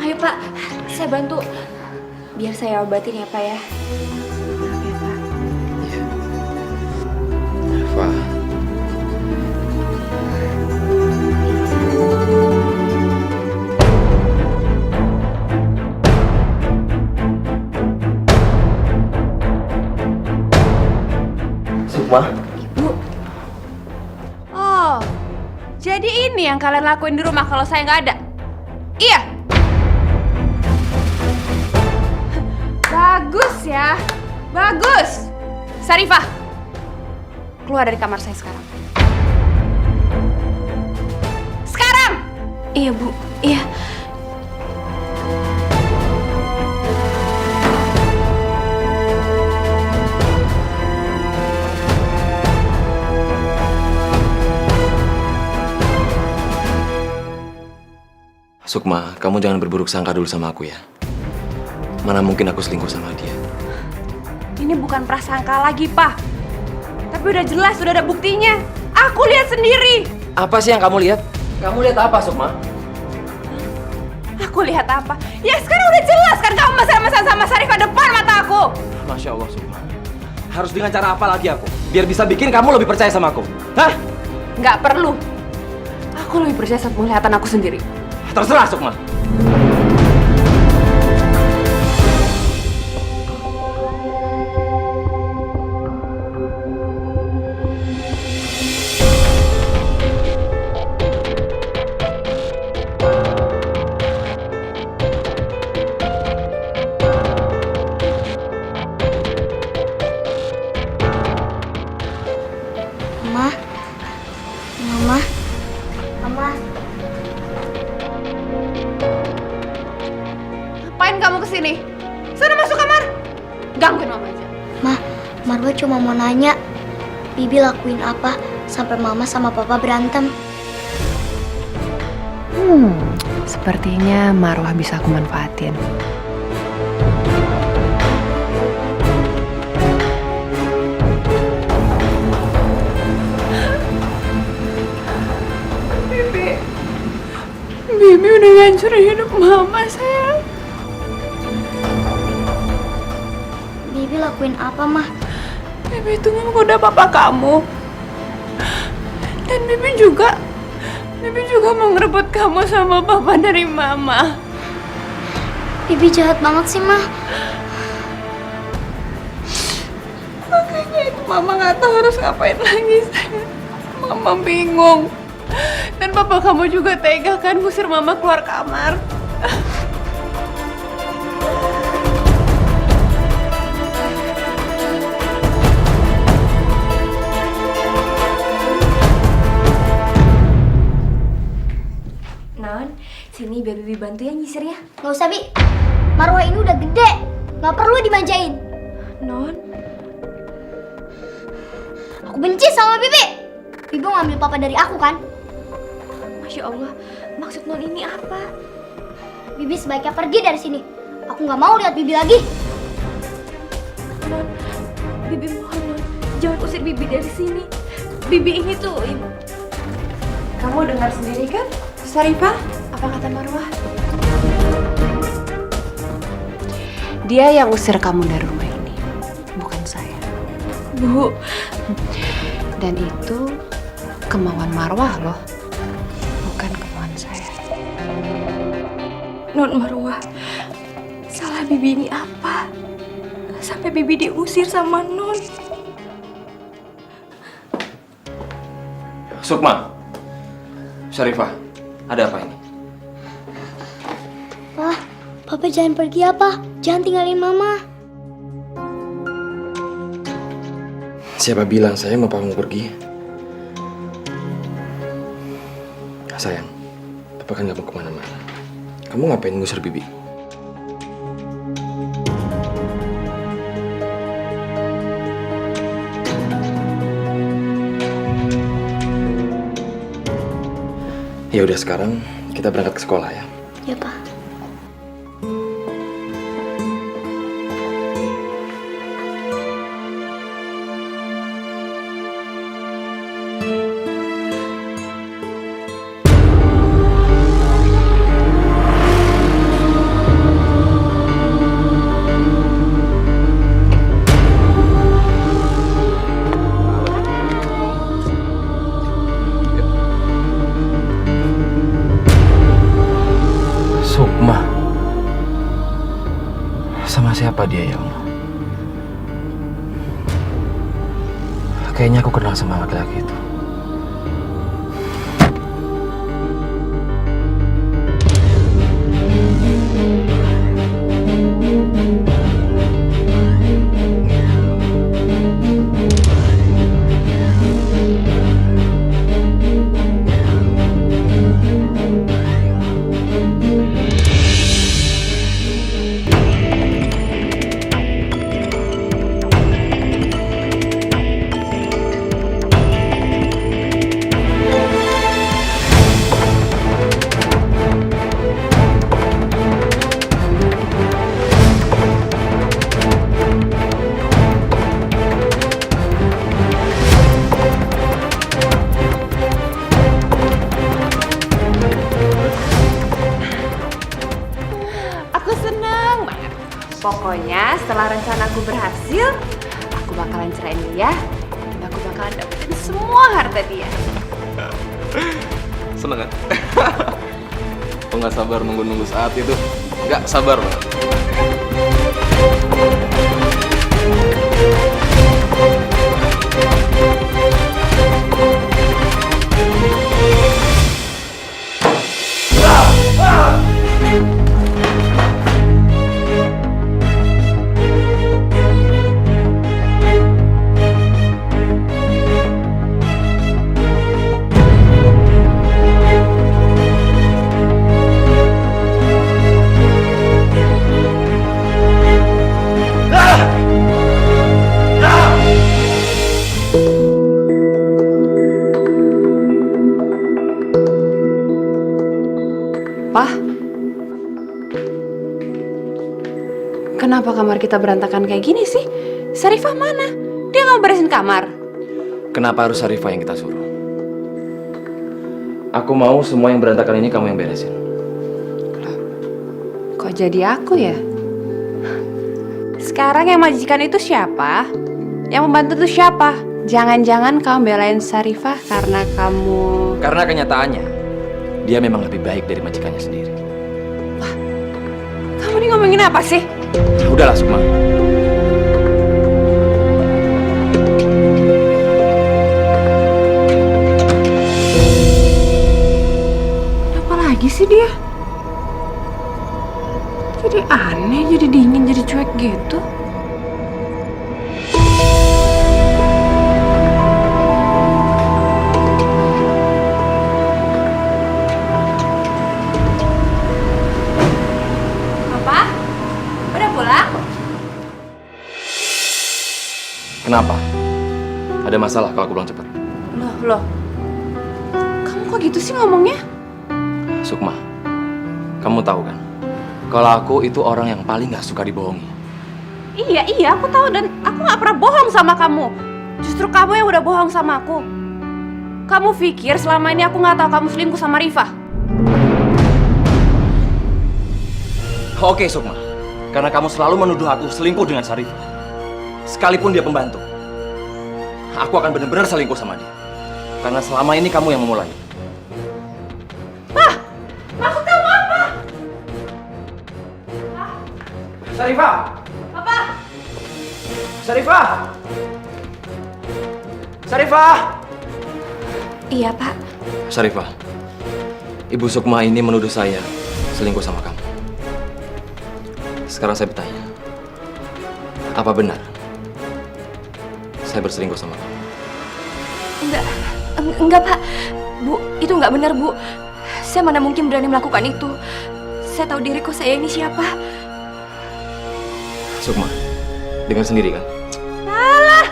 Ayo, Pak. Saya bantu. Biar saya obatin ya, Pak ya. Rifa. Sukma. Oh, jadi ini yang kalian lakuin di rumah kalau saya nggak ada? Iya. Bagus ya, bagus. Sarifah, keluar dari kamar saya sekarang. Sekarang. Iya, Bu. Iya. Sukma, kamu jangan berburuk sangka dulu sama aku ya. Mana mungkin aku selingkuh sama dia. Ini bukan prasangka lagi, Pak. Tapi udah jelas, udah ada buktinya. Aku lihat sendiri. Apa sih yang kamu lihat? Kamu lihat apa, Sukma? Aku lihat apa? Ya sekarang udah jelas kan kamu mesra-mesraan sama Sarifah depan mata aku. Masya Allah, Sukma. Harus dengan cara apa lagi aku? Biar bisa bikin kamu lebih percaya sama aku. Hah? Nggak perlu. Aku lebih percaya sama penglihatan aku sendiri. Terserah, Sukma. Mama. Ngapain kamu kesini? Sana masuk kamar. Gangguin mama aja. Marwa cuma mau nanya, Bibi lakuin apa sampai mama sama papa berantem? Sepertinya Marwah bisa aku manfaatin. Bibi udah ngancurin hidup mama, sayang. Bibi lakuin apa, Mah? Bibi itu menggoda papa kamu. Dan Bibi juga mau ngerebut kamu sama papa dari mama. Bibi jahat banget sih, Mah. Makanya itu mama nggak tahu harus ngapain lagi, sayang. Mama bingung. Dan papa kamu juga tega kan ngusir mama keluar kamar. Non, sini biar Bibi bantu ya nyisirnya. Nggak usah, Bi. Marwah ini udah gede. Nggak perlu dimanjain. Non, Aku benci sama Bibi. Bibi mau ambil papa dari aku kan? Masya Allah, maksud Non ini apa? Bibi sebaiknya pergi dari sini. Aku nggak mau lihat Bibi lagi. Non, Bibi mohon Non, jangan usir Bibi dari sini. Bibi ini tuh Kamu dengar sendiri kan, Sarifah? Apa kata Marwah? Dia yang usir kamu dari rumah ini, bukan saya. Bu. Dan itu kemauan Marwah loh, bukan kemauan saya. Non Marwah, salah Bibi ini apa? Sampai Bibi diusir sama Non. Sukma, Syarifah, ada apa ini? Pak, Papa jangan pergi ya, Pak. Jangan tinggalin Mama. Siapa bilang saya mau kamu pergi? Sayang, Papa kan gak mau kemana-mana. Kamu ngapain ngusir Bibi? Ya udah sekarang kita berangkat ke sekolah ya. Ya, Pak. Sukma. Sama siapa dia ya Allah? Kayaknya aku kenal sama laki-laki itu. Aku senang banget. Pokoknya setelah rencanaku berhasil, aku bakalan ceraiin dia. Dan aku bakalan dapetin semua harta dia. Seneng kan? Aku nggak sabar nunggu saat itu. Nggak sabar banget. Pah, kenapa kamar kita berantakan kayak gini sih? Sarifah mana? Dia nggak beresin kamar. Kenapa harus Syarifah yang kita suruh? Aku mau semua yang berantakan ini kamu yang beresin. Kok jadi aku ya? Sekarang yang majikan itu siapa? Yang membantu itu siapa? Jangan-jangan kamu belain Sarifah karena kamu... Karena kenyataannya, dia memang lebih baik dari majikannya sendiri. Kamu ini ngomongin apa sih? Udahlah, Sukma. Apa lagi sih dia? Jadi aneh, jadi dingin, jadi cuek gitu. Papa, udah pulang? Kenapa? Ada masalah kalau aku pulang cepat? Loh. Kamu kok gitu sih ngomongnya? Sukma, kamu tahu kan? Kalau aku itu orang yang paling gak suka dibohongi. Iya, aku tahu dan aku nggak pernah bohong sama kamu. Justru kamu yang udah bohong sama aku. Kamu pikir selama ini aku nggak tahu kamu selingkuh sama Rifa? Oke, Sukma. Karena kamu selalu menuduh aku selingkuh dengan Syarifah. Sekalipun dia pembantu. Aku akan benar-benar selingkuh sama dia. Karena selama ini kamu yang memulai. Maksud kamu apa? Syarifah! Papa! Syarifah! Syarifah! Iya, Pak. Syarifah, Ibu Sukma ini menuduh saya selingkuh sama kamu. Sekarang saya bertanya, apa benar saya berselingkuh sama kamu? Enggak, Pak. Bu, itu nggak benar, Bu. Saya mana mungkin berani melakukan itu. Saya tahu diri kok saya ini siapa. Sukma, dengar sendiri kan? Alah!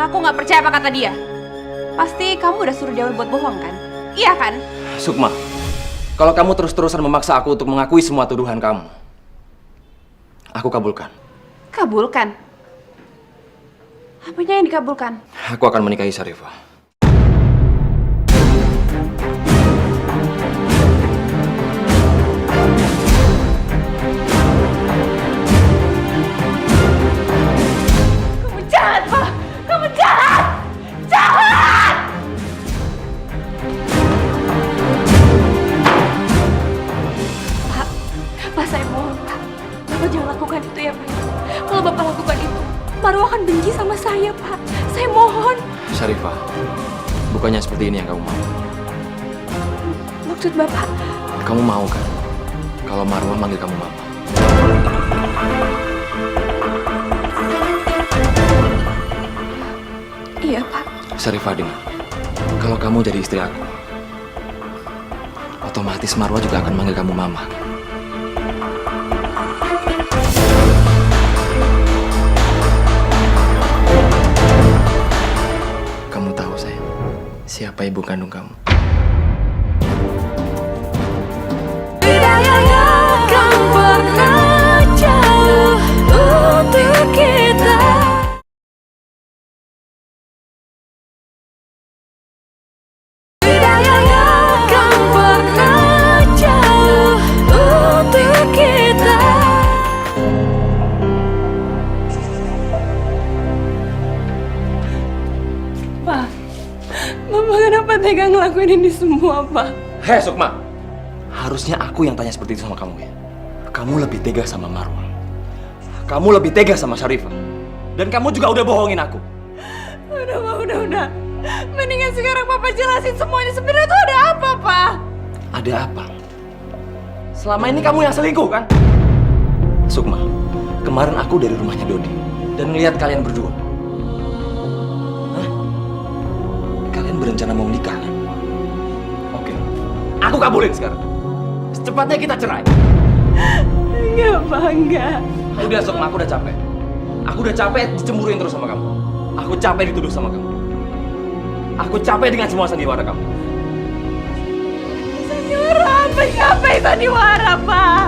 Aku nggak percaya apa kata dia. Pasti kamu udah suruh dia buat bohong kan? Iya kan? Sukma, kalau kamu terus-terusan memaksa aku untuk mengakui semua tuduhan kamu, aku kabulkan. Kabulkan? Apanya yang dikabulkan? Aku akan menikahi Syarifah. Kamu jahat, Pak! Kamu jahat! Jahat! Pak, saya mohon, Pak. Bapak jangan lakukan itu ya, Pak. Kalau Bapak lakukan itu, Marwa akan benci sama saya, Pak. Saya mohon. Syarifah, bukannya seperti ini yang kamu mau. Maksud Bapak? Kamu mau kan kalau Marwah manggil kamu mama? Iya, Pak. Syarifah, dengar. Kalau kamu jadi istri aku, otomatis Marwah juga akan manggil kamu mama. Kamu tahu, sayang, siapa ibu kandung kamu? Tidak akan pernah jauh untuk kita. Tidak akan pernah jauh untuk kita. Pak, Mama kenapa tega ngelakuin ini semua, Pak? Hei, Sukma! Harusnya aku yang tanya seperti itu sama kamu ya. Kamu lebih tega sama Marwah. Kamu lebih tega sama Syarifah. Dan kamu juga udah bohongin aku. Udah, Pak, udah. Mendingan sekarang Papa jelasin semuanya. Sebenarnya tuh ada apa, Pak? Ada apa? Selama ini kamu yang selingkuh, kan? Sukma, kemarin aku dari rumahnya Dodi dan ngelihat kalian berdua. Hah? Kalian berencana mau menikah, kan? Oke, aku kabulin sekarang. Secepatnya kita cerai. Enggak, Pak, enggak. Udah, Sukma, aku udah capek. Aku udah capek dicemburuin terus sama kamu. Aku capek dituduh sama kamu. Aku capek dengan semua sandiwara kamu. Sandiwara apa? Ngapain sandiwara, Pak?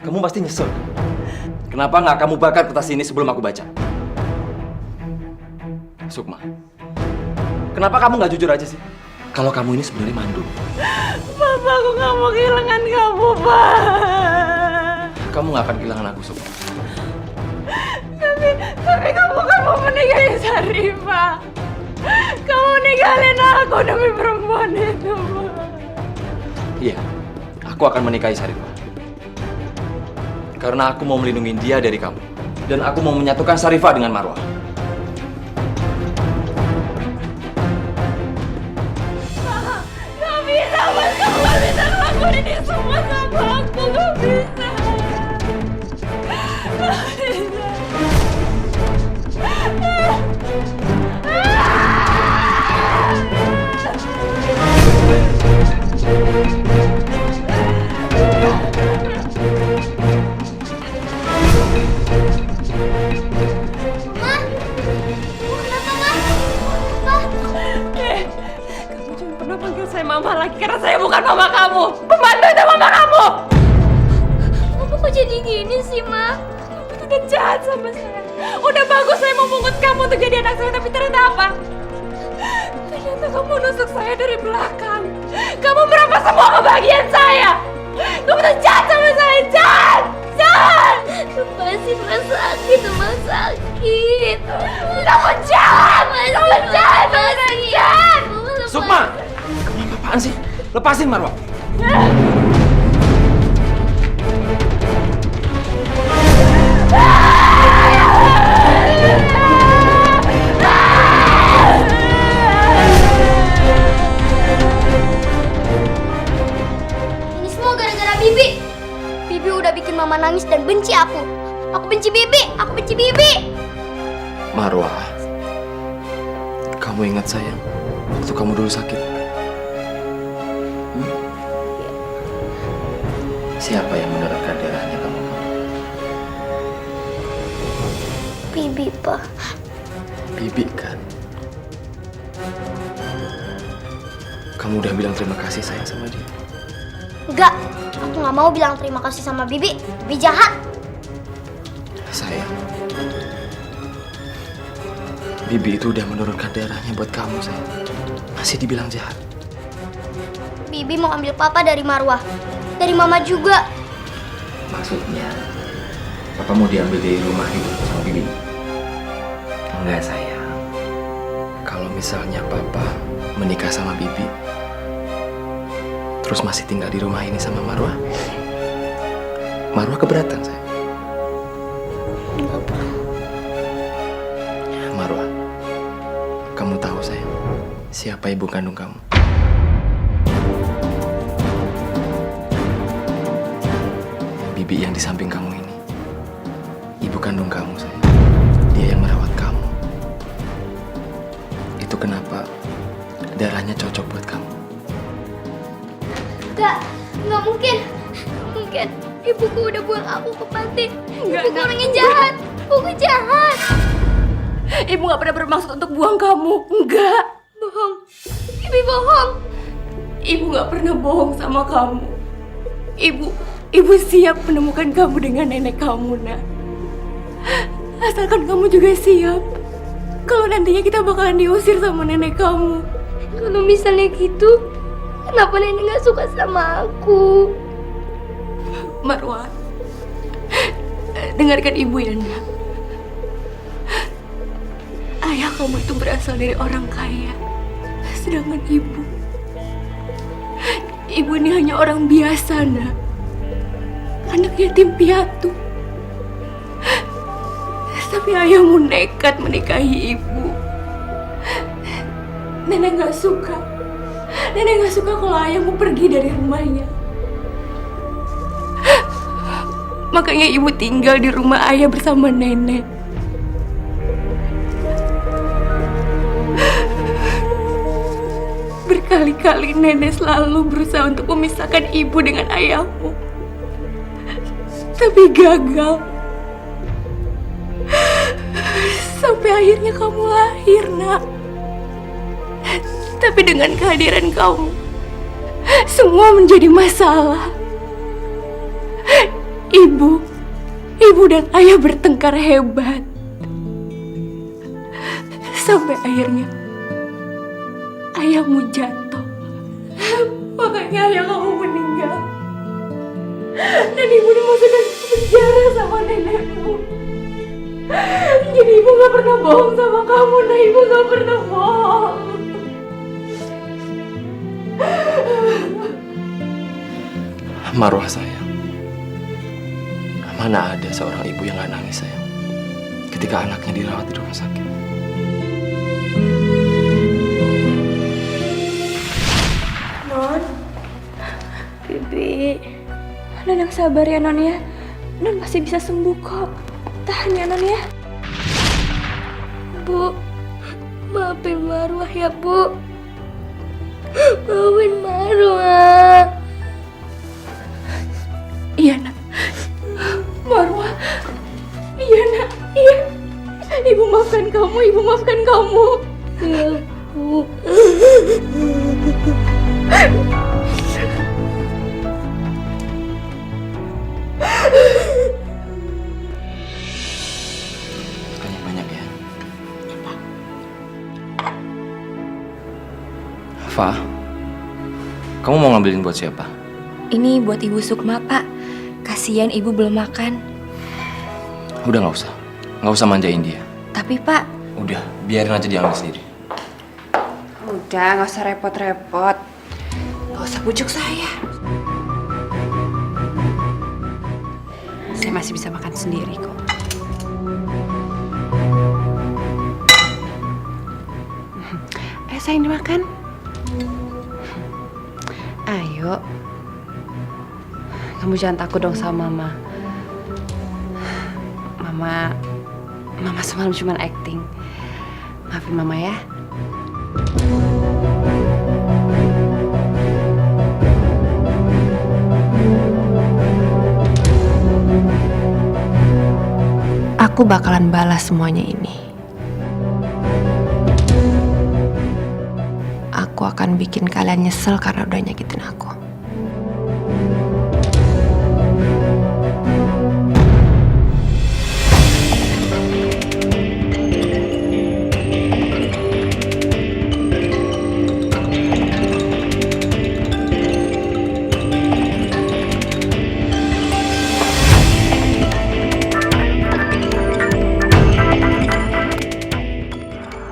Kamu pasti nyesel. Kenapa nggak kamu bakar kertas ini sebelum aku baca? Sukma, kenapa kamu nggak jujur aja sih? Kalau kamu ini sebenarnya mandul. Papa, aku nggak mau kehilangan kamu, Pak. Kamu nggak akan kehilangan aku, Sukma. Tapi kamu kan mau menikahi Syarifah. Kamu ninggalin aku demi perempuan itu, Pak. Iya, aku akan menikahi Syarifah. Karena aku mau melindungi dia dari kamu. Dan aku mau menyatukan Syarifah dengan Marwah. Gak bisa, Mas. Kamu gak bisa ngelakuin ini semua sama aku. Gak bisa. Gak bisa. saya mama lagi karena saya bukan mama kamu. Pembantu itu mama kamu. Kamu kok jadi gini sih, Ma? Kamu udah jahat sama saya. Udah bagus saya mau pungut kamu untuk jadi anak saya, tapi ternyata apa? Ternyata kamu nusuk saya dari belakang. Kamu merampas semua kebahagiaan saya. Kamu tuh jahat sama saya, jahat! Jahat! Masih rumah sakit, rumah sakit. Kamu jahat! Kamu jahat! Kamu jahat! Sukma! Kamu apaan sih? Lepasin Marwah! Ini semua gara-gara Bibi. Bibi udah bikin Mama nangis dan benci aku. Aku benci Bibi, aku benci Bibi. Marwah, kamu ingat sayang, waktu kamu dulu sakit? Siapa yang mendonorkan darahnya kamu? Bibi, Pak. Bibi kan? Kamu udah bilang terima kasih sayang sama dia? Enggak, aku nggak mau bilang terima kasih sama Bibi. Bibi jahat. Sayang, Bibi itu udah menurunkan darahnya buat kamu sayang. Masih dibilang jahat. Bibi mau ambil papa dari Marwah. Dari Mama juga. Maksudnya, Papa mau diambil dari rumah itu sama Bibi? Enggak sayang. Kalau misalnya Papa menikah sama Bibi, terus masih tinggal di rumah ini sama Marwah, Marwah keberatan sayang. Marwah, kamu tahu sayang, siapa ibu kandung kamu? Bibi yang di samping kamu ini, ibu kandung kamu sayang. Dia yang merawat kamu. Itu kenapa darahnya cocok buat kamu. Nggak mungkin. Mungkin ibuku udah buang aku ke panti. Ibuku orang yang jahat. Ibuku jahat. Ibu nggak pernah bermaksud untuk buang kamu. Enggak. Bohong. Bibi bohong. Ibu nggak pernah bohong sama kamu. Ibu siap menemukan kamu dengan nenek kamu, nak. Asalkan kamu juga siap. Kalau nantinya kita bakalan diusir sama nenek kamu. Kalau misalnya gitu, kenapa nenek nggak suka sama aku? Marwah, dengarkan ibu ya, nak. Ayah kamu itu berasal dari orang kaya. Sedangkan ibu ini hanya orang biasa, nak. Anak yatim piatu. Tapi ayahmu nekat menikahi ibu. Nenek gak suka. Nenek gak suka kalau ayahmu pergi dari rumahnya. Makanya ibu tinggal di rumah ayah bersama nenek. Berkali-kali nenek selalu berusaha untuk memisahkan ibu dengan ayahmu. Tapi gagal. Sampai akhirnya kamu lahir, nak. Tapi dengan kehadiran kamu, semua menjadi masalah. Ibu dan ayah bertengkar hebat. Sampai akhirnya ayahmu jatuh. Makanya ayah kamu meninggal. Dan ibu dimasukkan ke penjara sama nenekmu. Jadi ibu gak pernah bohong sama kamu, nah ibu gak pernah bohong. Marwah sayang, mana ada seorang ibu yang gak nangis sayang ketika anaknya dirawat di rumah sakit. Non, Bibi, Non yang sabar ya Non ya. Non pasti bisa sembuh kok. Tahan ya Non ya. Bu, maafin Marwah ya Bu. Maafin Marwah. Iya, nak. Marwah. Iya, nak. Iya. Ibu maafkan kamu, ibu maafkan kamu. Iya, Bu. Rifa, kamu mau ngambilin buat siapa? Ini buat Ibu Sukma, Pak. Kasihan Ibu belum makan. Udah nggak usah manjain dia. Tapi Pak, Udah, biarin aja dia ambil sendiri. Udah, nggak usah repot-repot. Nggak usah bujuk saya. Saya masih bisa makan sendiri kok. Sayang dimakan. Ayo. Kamu jangan takut dong sama Mama. Mama semalam cuma acting. Maafin Mama ya. Aku bakalan balas semuanya ini. Aku akan bikin kalian nyesel karena udah nyakitin aku.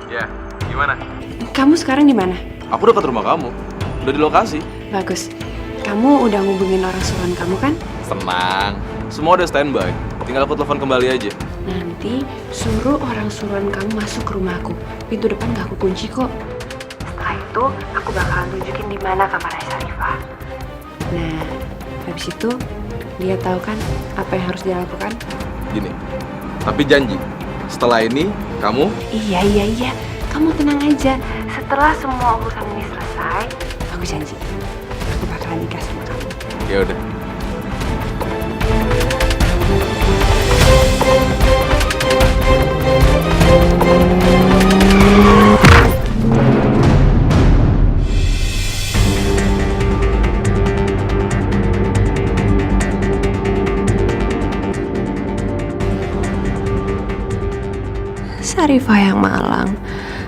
Ya, gimana? Kamu sekarang di mana? Aku dekat rumah kamu. Udah di lokasi. Bagus. Kamu udah ngubungin orang suruhan kamu kan? Tenang. Semua udah standby. Tinggal aku telepon kembali aja. Nanti suruh orang suruhan kamu masuk ke rumahku. Pintu depan gak aku kunci kok. Setelah itu aku bakalan tunjukin di mana kamarnya Syarifah. Nah, habis itu dia tahu kan apa yang harus dia lakukan? Gini. Tapi janji, setelah ini kamu Iya. Kamu tenang aja. Setelah semua urusan ini selesai, aku janji aku bakalan nikah sama kamu. ya udah. Syarifah yang malang.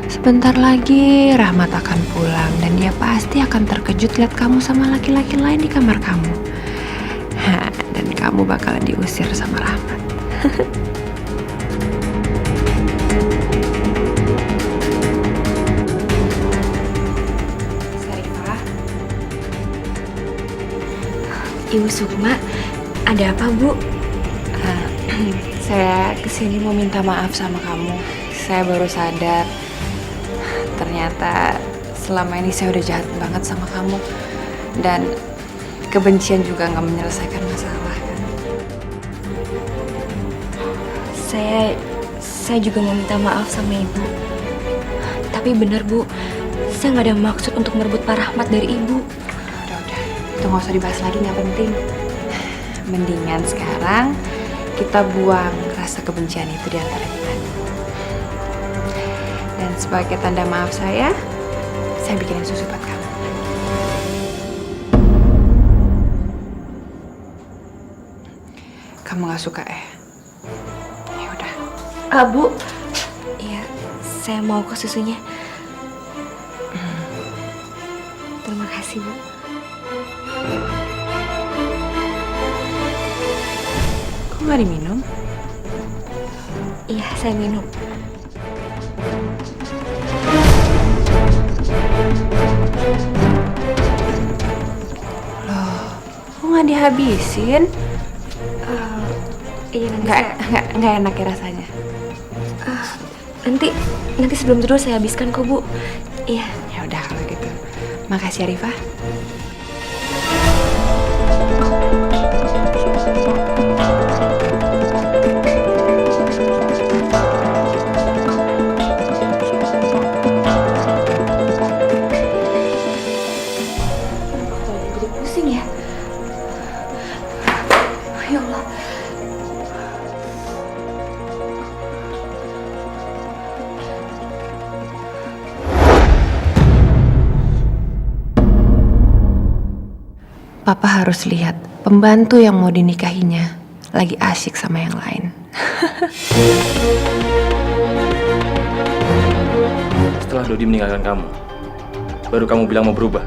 Sebentar lagi Rahmat akan pulang dan dia pasti akan terkejut lihat kamu sama laki-laki lain di kamar kamu. Dan kamu bakalan diusir sama Rahmat. Syarifah. Ibu Sukma, ada apa Bu? Saya kesini mau minta maaf sama kamu. Saya baru sadar ternyata selama ini saya udah jahat banget sama kamu. Dan kebencian juga nggak menyelesaikan masalah kan. Saya juga mau minta maaf sama Ibu. Tapi benar Bu, saya nggak ada maksud untuk merebut Pak Rahmat dari Ibu. Udah. Itu nggak usah dibahas lagi, nggak penting. Mendingan sekarang kita buang rasa kebencian itu di antara kita. Dan sebagai tanda maaf saya bikinin susu buat kamu. Kamu nggak suka ya? Ya udah. Bu, iya, saya mau ke susunya. Terima kasih Bu. Kok nggak diminum? Iya, saya minum. Loh, kok nggak dihabisin? Iya, nanti Nggak enak ya rasanya. Nanti sebelum tidur saya habiskan kok Bu. Iya. Ya udah kalau gitu. Makasih Arifah. Ya Allah. Papa harus lihat pembantu yang mau dinikahinya lagi asyik sama yang lain. Setelah Dodi meninggalkan kamu, baru kamu bilang mau berubah.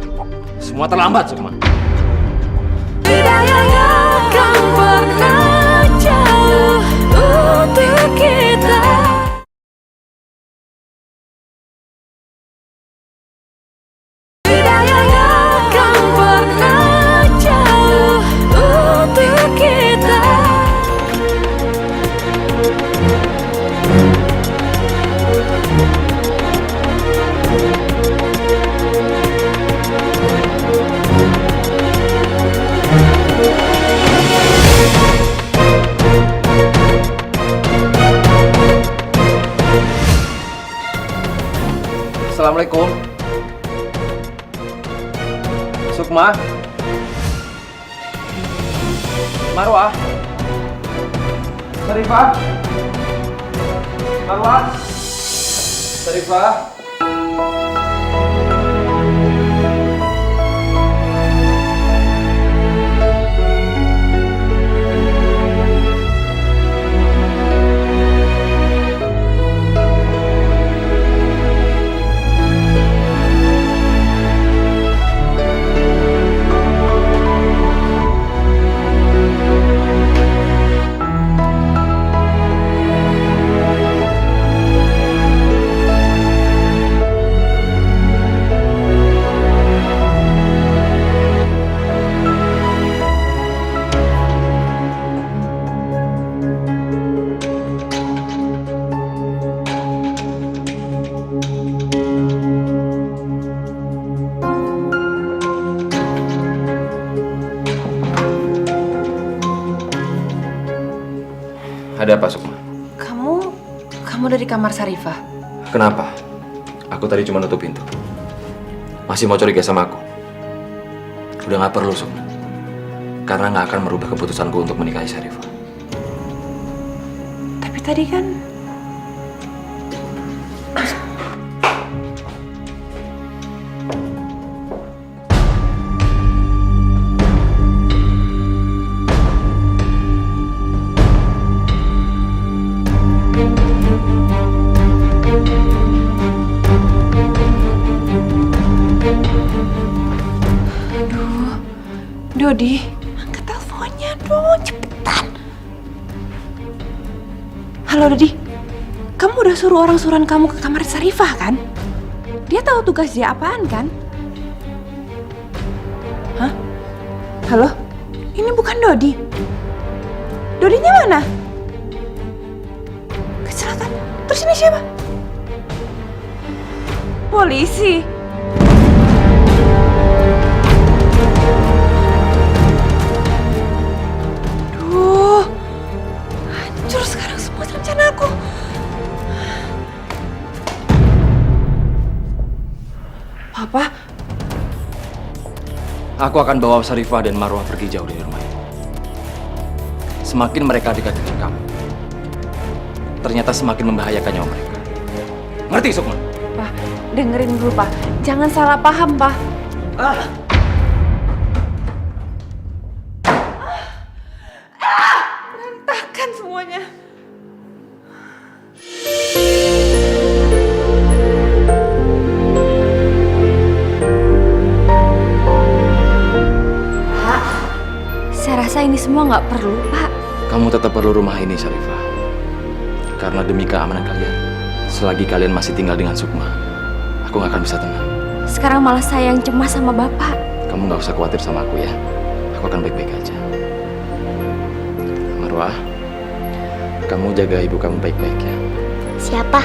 Semua terlambat, Sukma. Tidak akan pernah jauh untuk kita. Tidak akan pernah jauh untuk kita. Assalamualaikum. Sukma. Marwah. Sarifah. Marwah. Sarifah. Ada apa, Sukma? Kamu dari kamar Sarifah? Kenapa? Aku tadi cuma nutup pintu. Masih mau curiga sama aku? Udah gak perlu, Sukma. Karena gak akan merubah keputusanku untuk menikahi Sarifah. Tapi tadi kan... Dodi, angkat teleponnya dong, cepetan. Halo Dodi, kamu udah suruh orang suruhan kamu ke kamar Sarifah kan? Dia tahu tugas dia apaan kan? Hah? Halo? Ini bukan Dodi. Dodinya mana? Kecelakaan? Terus ini siapa? Polisi. Hancur sekarang semua rencana aku. Papa? Aku akan bawa Sarifah dan Marwah pergi jauh dari rumah ini. Semakin mereka dekat dengan kamu, ternyata semakin membahayakan nyawa mereka. Ngerti, Sukma? Pak, dengerin dulu, Pak. Jangan salah paham, Pak. Berantakan semuanya. Pak, saya rasa ini semua nggak perlu, Pak. Kamu tetap perlu rumah ini, Sarifah. Karena demi keamanan kalian, selagi kalian masih tinggal dengan Sukma, aku nggak akan bisa tenang. Sekarang malah saya yang cemas sama Bapak. Kamu nggak usah khawatir sama aku ya. Aku akan baik-baik aja. Marwah, kamu jaga ibu kamu baik-baik ya. Siapa?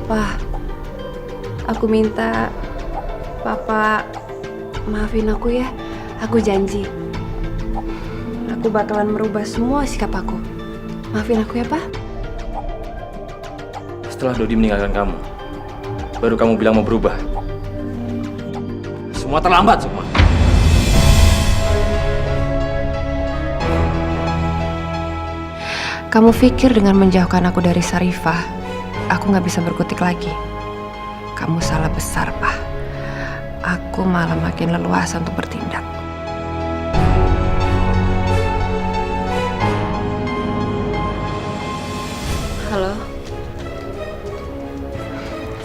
Pak, aku minta Papa maafin aku ya. Aku janji aku bakalan merubah semua sikap aku. Maafin aku ya, Pak. Setelah Dodi meninggalkan kamu, baru kamu bilang mau berubah. Semua terlambat, Sukma. Kamu pikir dengan menjauhkan aku dari Sarifah, aku nggak bisa berkutik lagi? Kamu salah besar, Pak. Aku malah makin leluasa untuk bertindak.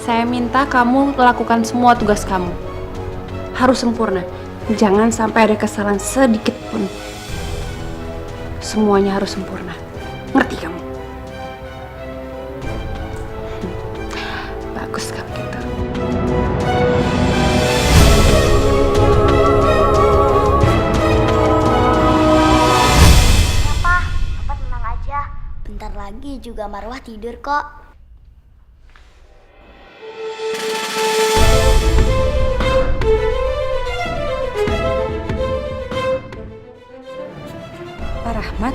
Saya minta kamu lakukan semua tugas kamu. Harus sempurna. Jangan sampai ada kesalahan sedikit pun. Semuanya harus sempurna. Ngerti kamu? Bagus kalau gitu. Papa tenang aja. Bentar lagi juga Marwah tidur kok. Pak Rahmat.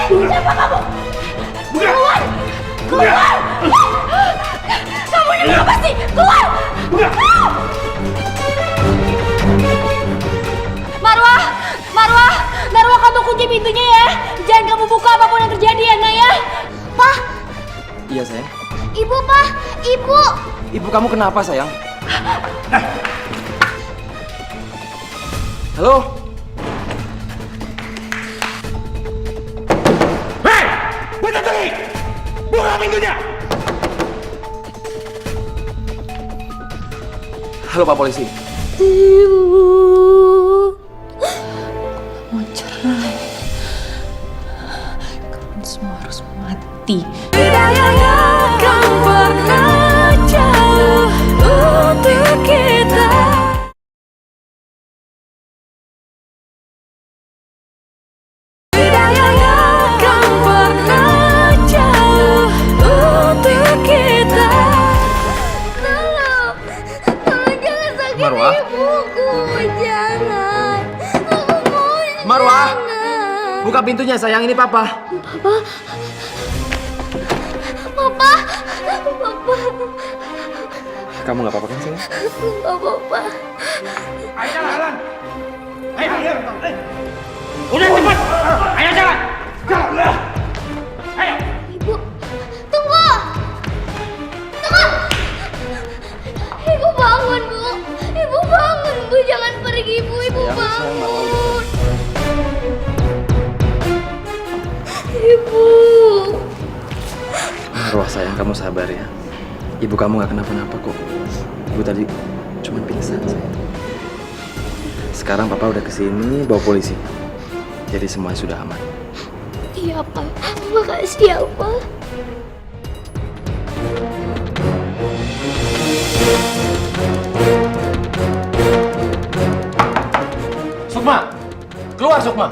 Siapa kamu? Keluar! Keluar! Kamu ini apa sih? Keluar! Marwah! Marwah! Marwah, kamu kunci pintunya ya! Jangan kamu buka apapun yang terjadi ya, Nak ya! Pak! Iya sayang. Ibu, Pak! Ibu! Ibu kamu kenapa sayang? Halo? Buka pintunya! Halo Pak Polisi. Mau cerai. Kalian semua harus mati. Tidak akan pernah jauh untuk kita. Tidak akan pernah jauh untuk kita. Tolong jangan sakiti Marwah? ibuku, jangan. Aku mau Marwah! jangan. Buka pintunya sayang, ini Papa. Papa. Papa. Papa. Kamu nggak apa-apa kan sayang? Nggak apa-apa. Ayo jalan. Ayo. Udah cepat. Ayo jalan. Jalan. Ayo. Ibu, tunggu. Tunggu. Ibu bangun, Bu. Ibu bangun, Bu. Jangan pergi, Bu. Ibu bangun. Ibu. Marwah sayang, kamu sabar ya. Ibu kamu nggak kenapa-napa kok. Ibu tadi cuma pingsan sayang. Sekarang Papa udah kesini bawa polisi. Jadi semua sudah aman. Iya, Pak. Makasih ya, Pak. Sukma! Keluar Sukma!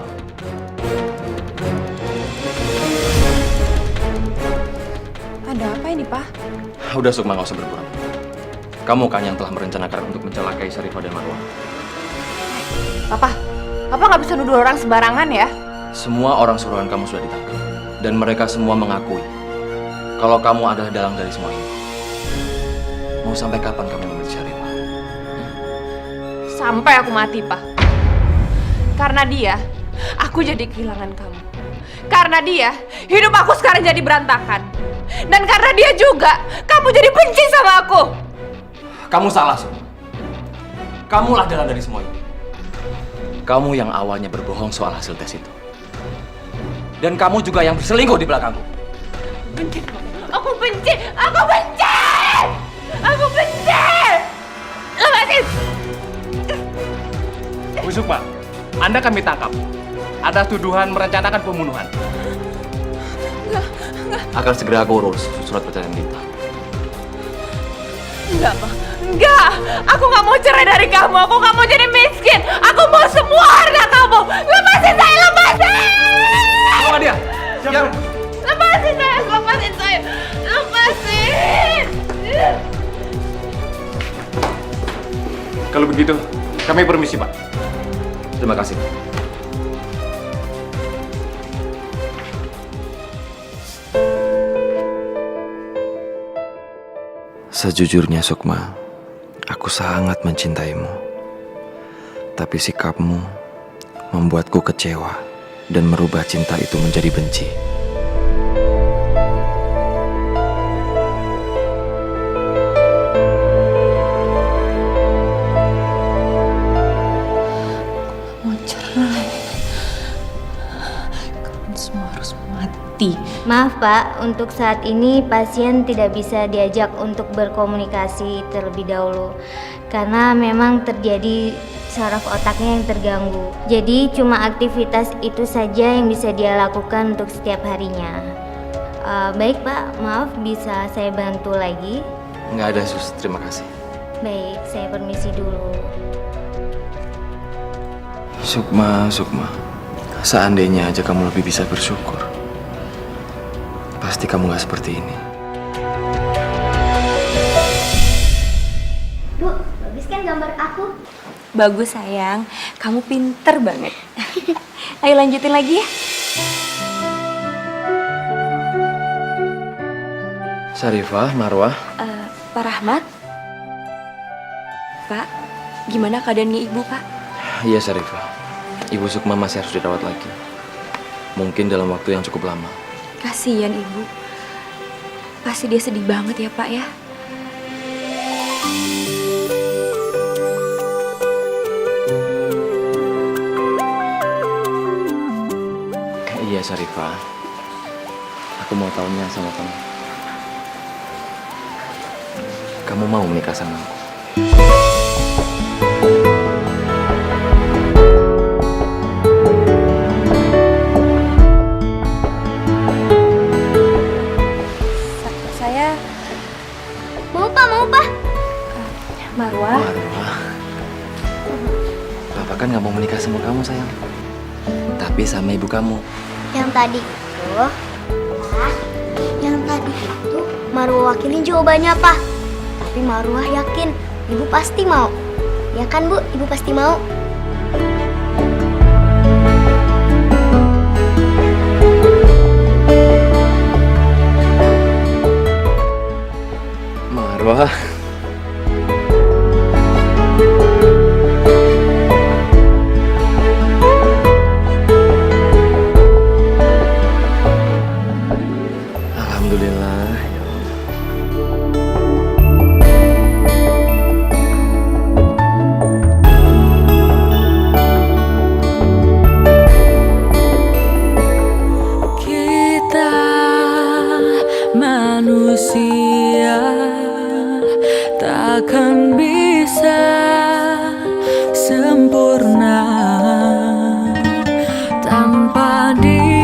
Ada apa ini, Pak? Udah Sukma, nggak usah berpura. Kamu kan yang telah merencanakan untuk mencelakai Syarifah dan Marwah. Papa nggak bisa nuduh orang sembarangan ya. Semua orang suruhan kamu sudah ditangkap. Dan mereka semua mengakui kalau kamu adalah dalang dari semua ini. Mau sampai kapan kamu memilih Syarifah? Sampai aku mati, Pak. Karena dia, aku jadi kehilangan kamu. Karena dia, hidup aku sekarang jadi berantakan. Dan karena dia juga, kamu jadi benci sama aku. Kamu salah, Sukma. Kamulah dalang dari semua ini. Kamu yang awalnya berbohong soal hasil tes itu. Dan kamu juga yang berselingkuh di belakangku. Benci. Aku benci. Aku benci. Aku benci. Lepasin. Bu Sukma, Anda kami tangkap. Ada tuduhan merencanakan pembunuhan. Akan segera aku urus surat perceraian kita. Enggak, Pak. Enggak. Aku nggak mau cerai dari kamu. Aku nggak mau jadi miskin. Aku mau semua harta kamu. Lepasin saya, lepasin. Bawa dia. Siapa? Lepasin saya, lepasin saya. Lepasin. Kalau begitu, kami permisi, Pak. Terima kasih. Sejujurnya Sukma, aku sangat mencintaimu. Tapi sikapmu membuatku kecewa dan merubah cinta itu menjadi benci. Maaf Pak, untuk saat ini pasien tidak bisa diajak untuk berkomunikasi terlebih dahulu karena memang terjadi saraf otaknya yang terganggu. Jadi cuma aktivitas itu saja yang bisa dia lakukan untuk setiap harinya. Baik Pak, maaf bisa saya bantu lagi? Nggak ada sus, terima kasih. Baik, saya permisi dulu. Sukma, seandainya aja kamu lebih bisa bersyukur, pasti kamu nggak seperti ini. Bu, bagus kan gambar aku? Bagus sayang, kamu pinter banget. Ayo lanjutin lagi ya. Syarifah, Marwah. Pak Rahmat. Pak, gimana keadaannya ibu Pak? Iya Syarifah, Ibu Sukma masih harus dirawat lagi. Mungkin dalam waktu yang cukup lama. Kasihan ibu. Pasti dia sedih banget ya Pak ya. Iya Syarifah, aku mau taunya sama kamu. Kamu mau menikah sama aku? Saya Mau Pak. Marwah. Bapak kan nggak mau menikah sama kamu sayang, tapi sama ibu kamu. Yang tadi itu, Marwah wakilin jawabannya apa? Tapi Marwah yakin ibu pasti mau. Ya kan Bu, ibu pasti mau. Marwah. Alhamdulillah. Ya Allah. Kita manusia takkan bisa sempurna tanpa dia.